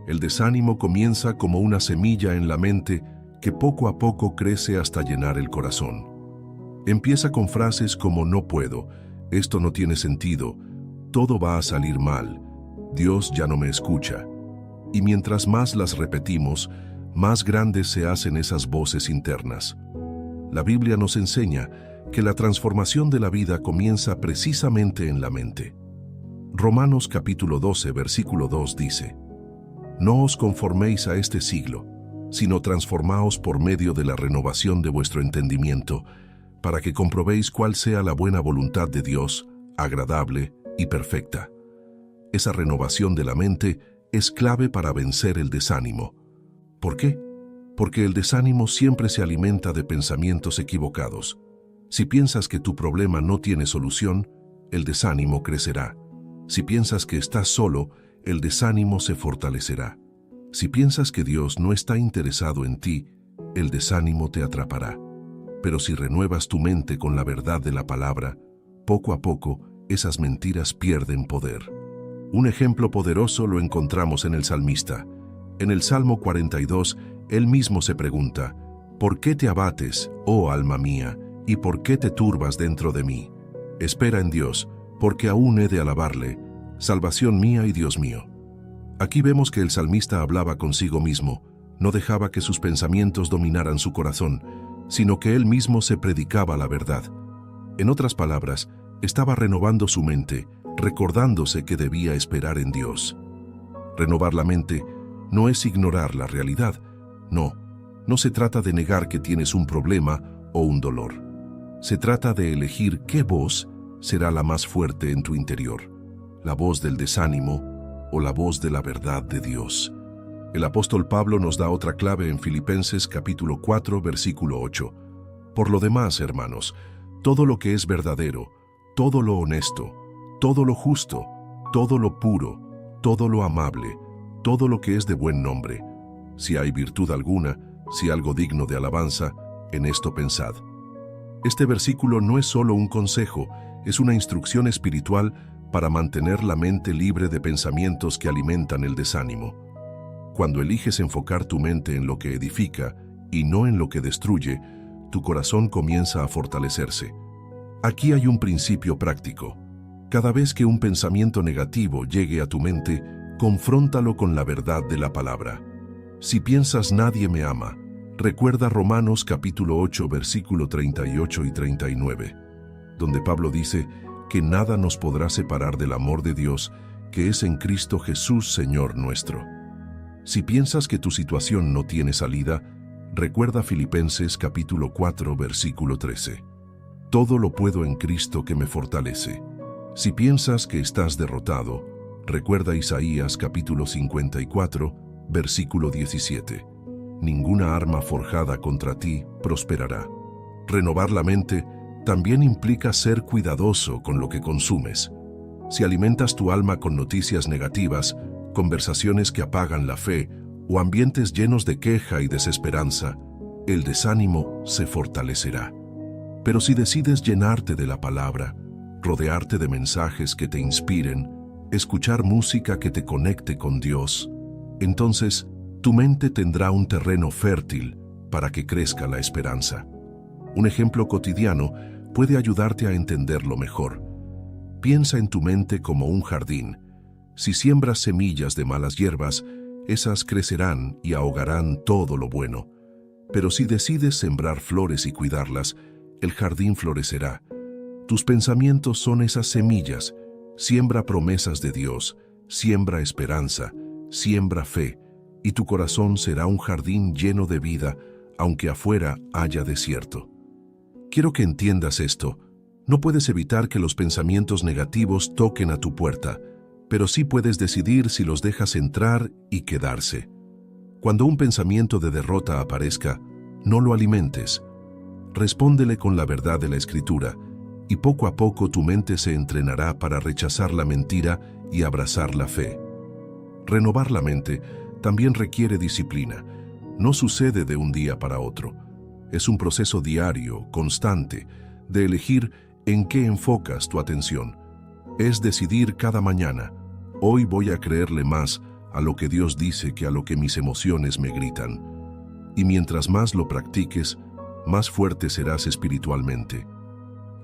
El desánimo comienza como una semilla en la mente que poco a poco crece hasta llenar el corazón. Empieza con frases como no puedo, esto no tiene sentido, todo va a salir mal, Dios ya no me escucha. Y mientras más las repetimos, más grandes se hacen esas voces internas. La Biblia nos enseña que la transformación de la vida comienza precisamente en la mente. Romanos capítulo 12, versículo 2 dice: No os conforméis a este siglo, sino transformaos por medio de la renovación de vuestro entendimiento, para que comprobéis cuál sea la buena voluntad de Dios, agradable y perfecta. Esa renovación de la mente es clave para vencer el desánimo. ¿Por qué? Porque el desánimo siempre se alimenta de pensamientos equivocados. Si piensas que tu problema no tiene solución, el desánimo crecerá. Si piensas que estás solo, el desánimo se fortalecerá. Si piensas que Dios no está interesado en ti, el desánimo te atrapará. Pero si renuevas tu mente con la verdad de la palabra, poco a poco esas mentiras pierden poder. Un ejemplo poderoso lo encontramos en el salmista. En el Salmo 42, él mismo se pregunta: ¿Por qué te abates, oh alma mía, y por qué te turbas dentro de mí? Espera en Dios, porque aún he de alabarle, salvación mía y Dios mío. Aquí vemos que el salmista hablaba consigo mismo, no dejaba que sus pensamientos dominaran su corazón, sino que él mismo se predicaba la verdad. En otras palabras, estaba renovando su mente, recordándose que debía esperar en Dios. Renovar la mente no es ignorar la realidad. No se trata de negar que tienes un problema o un dolor. Se trata de elegir qué voz será la más fuerte en tu interior, la voz del desánimo o la voz de la verdad de Dios. El apóstol Pablo nos da otra clave en Filipenses capítulo 4, versículo 8. Por lo demás, hermanos, todo lo que es verdadero, todo lo honesto, todo lo justo, todo lo puro, todo lo amable, todo lo que es de buen nombre, si hay virtud alguna, si algo digno de alabanza, en esto pensad. Este versículo no es solo un consejo, es una instrucción espiritual para mantener la mente libre de pensamientos que alimentan el desánimo. Cuando eliges enfocar tu mente en lo que edifica y no en lo que destruye, tu corazón comienza a fortalecerse. Aquí hay un principio práctico. Cada vez que un pensamiento negativo llegue a tu mente, confróntalo con la verdad de la palabra. Si piensas nadie me ama, recuerda Romanos capítulo 8, versículo 38 y 39, donde Pablo dice que nada nos podrá separar del amor de Dios, que es en Cristo Jesús, Señor nuestro. Si piensas que tu situación no tiene salida, recuerda Filipenses capítulo 4, versículo 13. Todo lo puedo en Cristo que me fortalece. Si piensas que estás derrotado, recuerda Isaías capítulo 54, versículo 17. Ninguna arma forjada contra ti prosperará. Renovar la mente también implica ser cuidadoso con lo que consumes. Si alimentas tu alma con noticias negativas, conversaciones que apagan la fe o ambientes llenos de queja y desesperanza, el desánimo se fortalecerá. Pero si decides llenarte de la palabra, rodearte de mensajes que te inspiren, escuchar música que te conecte con Dios, entonces tu mente tendrá un terreno fértil para que crezca la esperanza. Un ejemplo cotidiano puede ayudarte a entenderlo mejor. Piensa en tu mente como un jardín. Si siembras semillas de malas hierbas, esas crecerán y ahogarán todo lo bueno. Pero si decides sembrar flores y cuidarlas, el jardín florecerá. Tus pensamientos son esas semillas. Siembra promesas de Dios, siembra esperanza, siembra fe, y tu corazón será un jardín lleno de vida, aunque afuera haya desierto. Quiero que entiendas esto. No puedes evitar que los pensamientos negativos toquen a tu puerta, pero sí puedes decidir si los dejas entrar y quedarse. Cuando un pensamiento de derrota aparezca, no lo alimentes. Respóndele con la verdad de la Escritura, y poco a poco tu mente se entrenará para rechazar la mentira y abrazar la fe. Renovar la mente también requiere disciplina. No sucede de un día para otro. Es un proceso diario, constante, de elegir en qué enfocas tu atención. Es decidir cada mañana, hoy voy a creerle más a lo que Dios dice que a lo que mis emociones me gritan. Y mientras más lo practiques, más fuerte serás espiritualmente.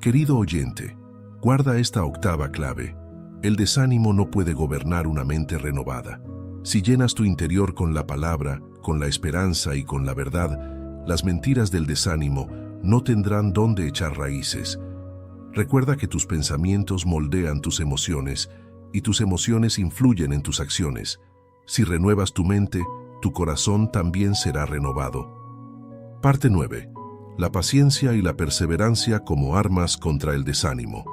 Querido oyente, guarda esta octava clave. El desánimo no puede gobernar una mente renovada. Si llenas tu interior con la palabra, con la esperanza y con la verdad, las mentiras del desánimo no tendrán dónde echar raíces. Recuerda que tus pensamientos moldean tus emociones y tus emociones influyen en tus acciones. Si renuevas tu mente, tu corazón también será renovado. Parte 9. La paciencia y la perseverancia como armas contra el desánimo.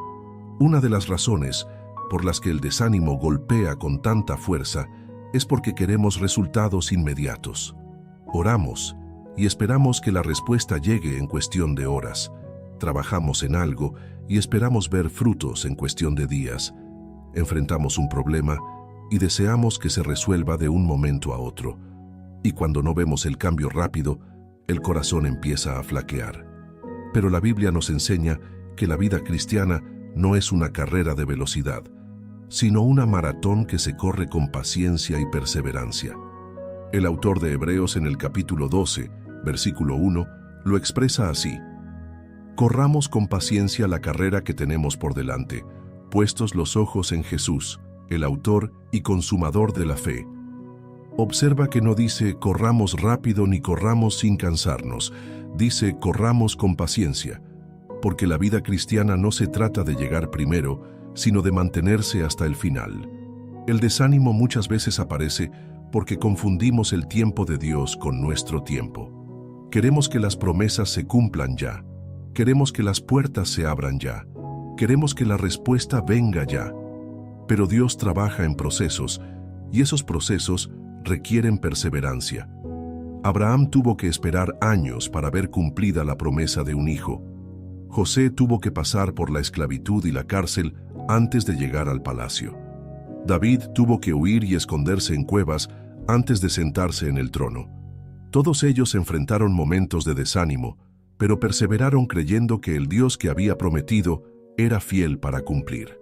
Una de las razones por las que el desánimo golpea con tanta fuerza es porque queremos resultados inmediatos. Oramos y esperamos que la respuesta llegue en cuestión de horas. Trabajamos en algo y esperamos ver frutos en cuestión de días. Enfrentamos un problema y deseamos que se resuelva de un momento a otro. Y cuando no vemos el cambio rápido, el corazón empieza a flaquear. Pero la Biblia nos enseña que la vida cristiana no es una carrera de velocidad, sino una maratón que se corre con paciencia y perseverancia. El autor de Hebreos en el capítulo 12, versículo 1, lo expresa así: corramos con paciencia la carrera que tenemos por delante, puestos los ojos en Jesús, el autor y consumador de la fe. Observa que no dice corramos rápido ni corramos sin cansarnos, dice corramos con paciencia, porque la vida cristiana no se trata de llegar primero, sino de mantenerse hasta el final. El desánimo muchas veces aparece porque confundimos el tiempo de Dios con nuestro tiempo. Queremos que las promesas se cumplan ya, queremos que las puertas se abran ya, queremos que la respuesta venga ya. Pero Dios trabaja en procesos, y esos procesos requieren perseverancia. Abraham tuvo que esperar años para ver cumplida la promesa de un hijo. José tuvo que pasar por la esclavitud y la cárcel antes de llegar al palacio. David tuvo que huir y esconderse en cuevas antes de sentarse en el trono. Todos ellos enfrentaron momentos de desánimo, pero perseveraron creyendo que el Dios que había prometido era fiel para cumplir.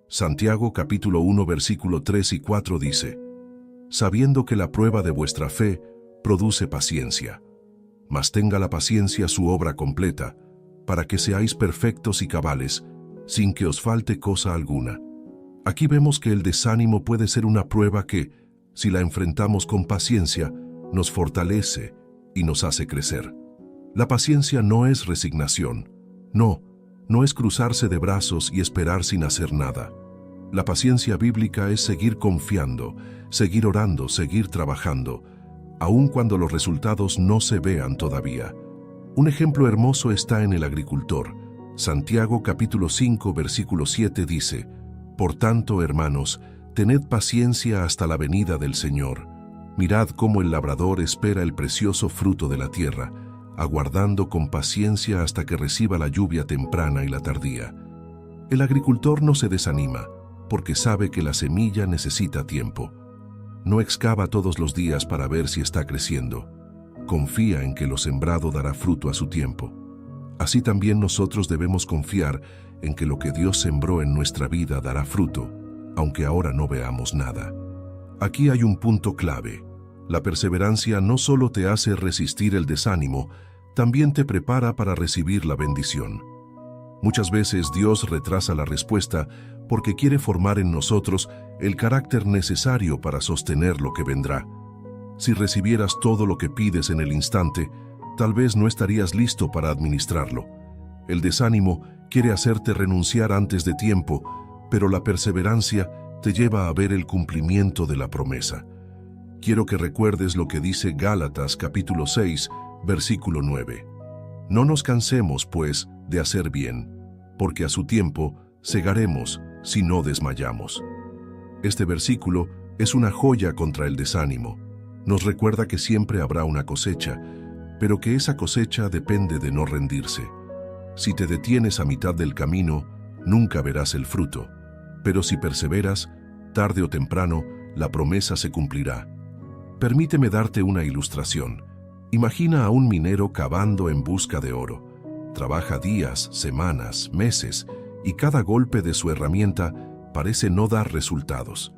Santiago capítulo 1 versículo 3 y 4 dice: sabiendo que la prueba de vuestra fe produce paciencia. Mas tenga la paciencia su obra completa, para que seáis perfectos y cabales, sin que os falte cosa alguna. Aquí vemos que el desánimo puede ser una prueba que, si la enfrentamos con paciencia, nos fortalece y nos hace crecer. La paciencia no es resignación. No es cruzarse de brazos y esperar sin hacer nada. La paciencia bíblica es seguir confiando, seguir orando, seguir trabajando, aun cuando los resultados no se vean todavía. Un ejemplo hermoso está en el agricultor. Santiago capítulo 5 versículo 7 dice: por tanto, hermanos, tened paciencia hasta la venida del Señor. Mirad cómo el labrador espera el precioso fruto de la tierra, aguardando con paciencia hasta que reciba la lluvia temprana y la tardía. El agricultor no se desanima, porque sabe que la semilla necesita tiempo. No excava todos los días para ver si está creciendo. Confía en que lo sembrado dará fruto a su tiempo. Así también nosotros debemos confiar en que lo que Dios sembró en nuestra vida dará fruto, aunque ahora no veamos nada. Aquí hay un punto clave. La perseverancia no solo te hace resistir el desánimo, también te prepara para recibir la bendición. Muchas veces Dios retrasa la respuesta porque quiere formar en nosotros el carácter necesario para sostener lo que vendrá. Si recibieras todo lo que pides en el instante, tal vez no estarías listo para administrarlo. El desánimo quiere hacerte renunciar antes de tiempo, pero la perseverancia te lleva a ver el cumplimiento de la promesa. Quiero que recuerdes lo que dice Gálatas capítulo 6, versículo 9. No nos cansemos, pues, de hacer bien, porque a su tiempo segaremos si no desmayamos. Este versículo es una joya contra el desánimo. Nos recuerda que siempre habrá una cosecha, pero que esa cosecha depende de no rendirse. Si te detienes a mitad del camino, nunca verás el fruto, pero si perseveras, tarde o temprano, la promesa se cumplirá. Permíteme darte una ilustración. Imagina a un minero cavando en busca de oro. Trabaja días, semanas, meses, y cada golpe de su herramienta parece no dar resultados.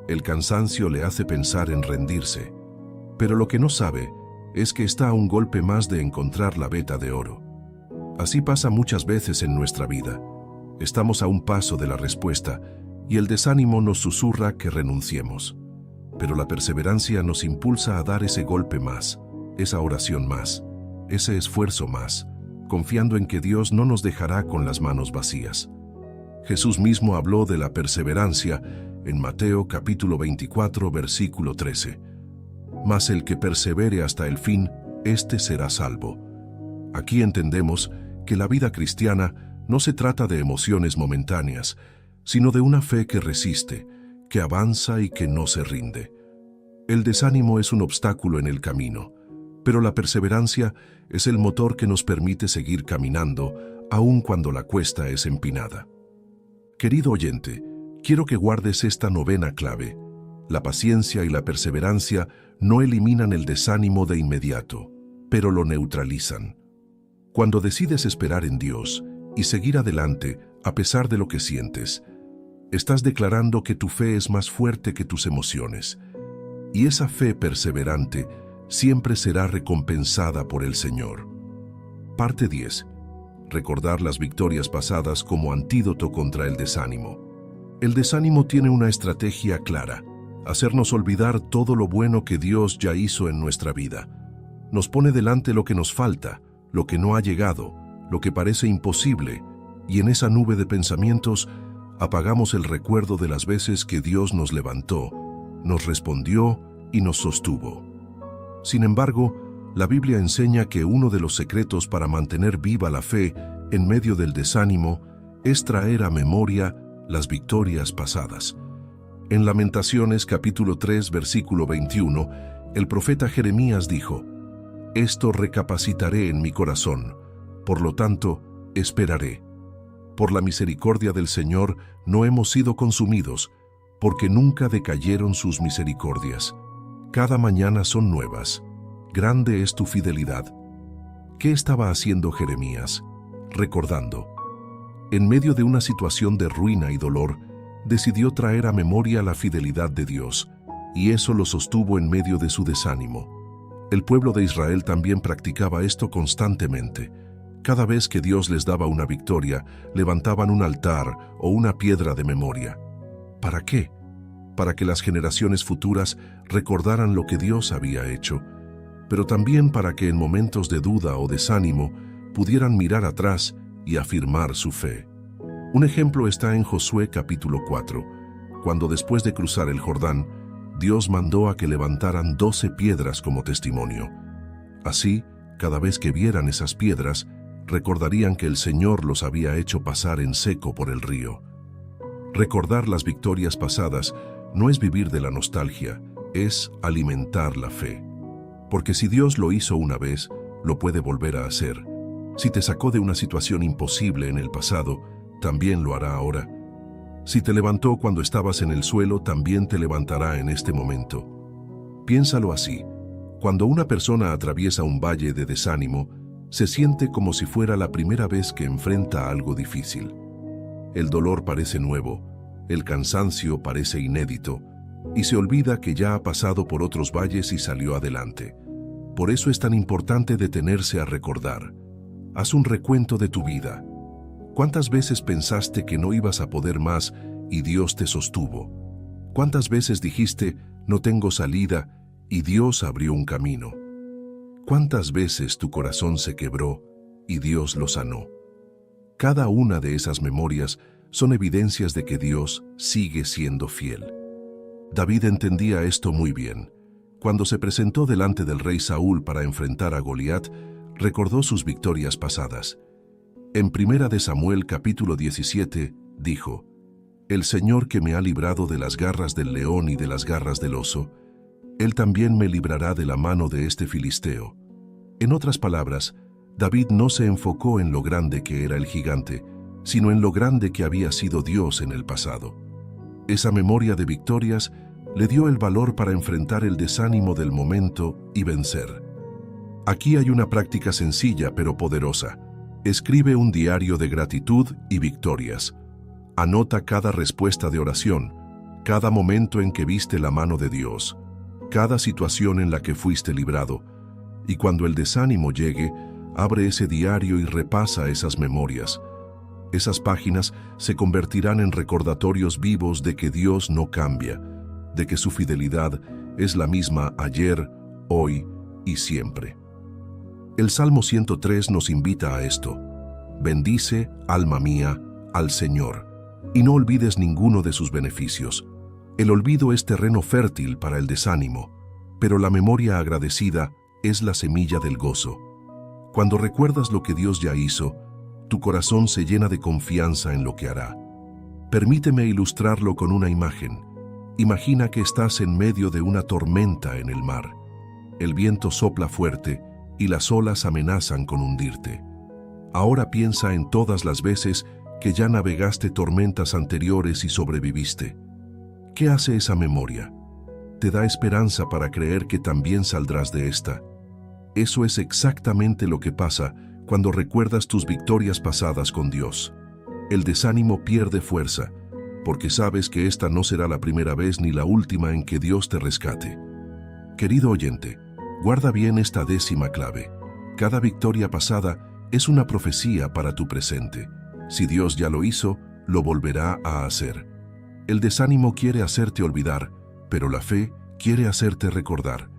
El cansancio le hace pensar en rendirse, pero lo que no sabe es que está a un golpe más de encontrar la veta de oro. Así pasa muchas veces en nuestra vida. Estamos a un paso de la respuesta y el desánimo nos susurra que renunciemos. Pero la perseverancia nos impulsa a dar ese golpe más, esa oración más, ese esfuerzo más, confiando en que Dios no nos dejará con las manos vacías. Jesús mismo habló de la perseverancia en Mateo capítulo 24, versículo 13. Mas el que persevere hasta el fin, éste será salvo. Aquí entendemos que la vida cristiana no se trata de emociones momentáneas, sino de una fe que resiste, que avanza y que no se rinde. El desánimo es un obstáculo en el camino, pero la perseverancia es el motor que nos permite seguir caminando, aun cuando la cuesta es empinada. Querido oyente, quiero que guardes esta novena clave. La paciencia y la perseverancia no eliminan el desánimo de inmediato, pero lo neutralizan. Cuando decides esperar en Dios y seguir adelante a pesar de lo que sientes, estás declarando que tu fe es más fuerte que tus emociones, y esa fe perseverante siempre será recompensada por el Señor. Parte 10. Recordar las victorias pasadas como antídoto contra el desánimo. El desánimo tiene una estrategia clara: hacernos olvidar todo lo bueno que Dios ya hizo en nuestra vida. Nos pone delante lo que nos falta, lo que no ha llegado, lo que parece imposible, y en esa nube de pensamientos apagamos el recuerdo de las veces que Dios nos levantó, nos respondió y nos sostuvo. Sin embargo, la Biblia enseña que uno de los secretos para mantener viva la fe en medio del desánimo es traer a memoria las victorias pasadas. En Lamentaciones capítulo 3, versículo 21, el profeta Jeremías dijo: «Esto recapacitaré en mi corazón, por lo tanto, esperaré. Por la misericordia del Señor no hemos sido consumidos, porque nunca decayeron sus misericordias. Cada mañana son nuevas. Grande es tu fidelidad». ¿Qué estaba haciendo Jeremías? Recordando. En medio de una situación de ruina y dolor, decidió traer a memoria la fidelidad de Dios, y eso lo sostuvo en medio de su desánimo. El pueblo de Israel también practicaba esto constantemente. Cada vez que Dios les daba una victoria, levantaban un altar o una piedra de memoria. ¿Para qué? Para que las generaciones futuras recordaran lo que Dios había hecho, pero también para que en momentos de duda o desánimo pudieran mirar atrás y afirmar su fe. Un ejemplo está en Josué capítulo 4, cuando después de cruzar el Jordán, Dios mandó a que levantaran 12 piedras como testimonio. Así, cada vez que vieran esas piedras, recordarían que el Señor los había hecho pasar en seco por el río. Recordar las victorias pasadas no es vivir de la nostalgia, es alimentar la fe. Porque si Dios lo hizo una vez, lo puede volver a hacer. Si te sacó de una situación imposible en el pasado, también lo hará ahora. Si te levantó cuando estabas en el suelo, también te levantará en este momento. Piénsalo así. Cuando una persona atraviesa un valle de desánimo, se siente como si fuera la primera vez que enfrenta algo difícil. El dolor parece nuevo, el cansancio parece inédito, y se olvida que ya ha pasado por otros valles y salió adelante. Por eso es tan importante detenerse a recordar. Haz un recuento de tu vida. ¿Cuántas veces pensaste que no ibas a poder más y Dios te sostuvo? ¿Cuántas veces dijiste, no tengo salida, y Dios abrió un camino? ¿Cuántas veces tu corazón se quebró y Dios lo sanó? Cada una de esas memorias son evidencias de que Dios sigue siendo fiel. David entendía esto muy bien. Cuando se presentó delante del rey Saúl para enfrentar a Goliat, recordó sus victorias pasadas. En 1 de Samuel capítulo 17, dijo: «El Señor que me ha librado de las garras del león y de las garras del oso, Él también me librará de la mano de este filisteo». En otras palabras, David no se enfocó en lo grande que era el gigante, sino en lo grande que había sido Dios en el pasado. Esa memoria de victorias le dio el valor para enfrentar el desánimo del momento y vencer. Aquí hay una práctica sencilla pero poderosa. Escribe un diario de gratitud y victorias. Anota cada respuesta de oración, cada momento en que viste la mano de Dios, cada situación en la que fuiste librado. Y cuando el desánimo llegue, abre ese diario y repasa esas memorias. Esas páginas se convertirán en recordatorios vivos de que Dios no cambia, de que su fidelidad es la misma ayer, hoy y siempre. El Salmo 103 nos invita a esto. Bendice, alma mía, al Señor, y no olvides ninguno de sus beneficios. El olvido es terreno fértil para el desánimo, pero la memoria agradecida es la semilla del gozo. Cuando recuerdas lo que Dios ya hizo, tu corazón se llena de confianza en lo que hará. Permíteme ilustrarlo con una imagen. Imagina que estás en medio de una tormenta en el mar. El viento sopla fuerte y las olas amenazan con hundirte. Ahora piensa en todas las veces que ya navegaste tormentas anteriores y sobreviviste. ¿Qué hace esa memoria? Te da esperanza para creer que también saldrás de esta. Eso es exactamente lo que pasa cuando recuerdas tus victorias pasadas con Dios. El desánimo pierde fuerza, porque sabes que esta no será la primera vez ni la última en que Dios te rescate. Querido oyente, guarda bien esta 10ª clave. Cada victoria pasada es una profecía para tu presente. Si Dios ya lo hizo, lo volverá a hacer. El desánimo quiere hacerte olvidar, pero la fe quiere hacerte recordar.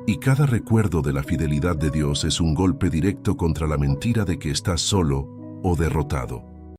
Y cada recuerdo de la fidelidad de Dios es un golpe directo contra la mentira de que estás solo o derrotado.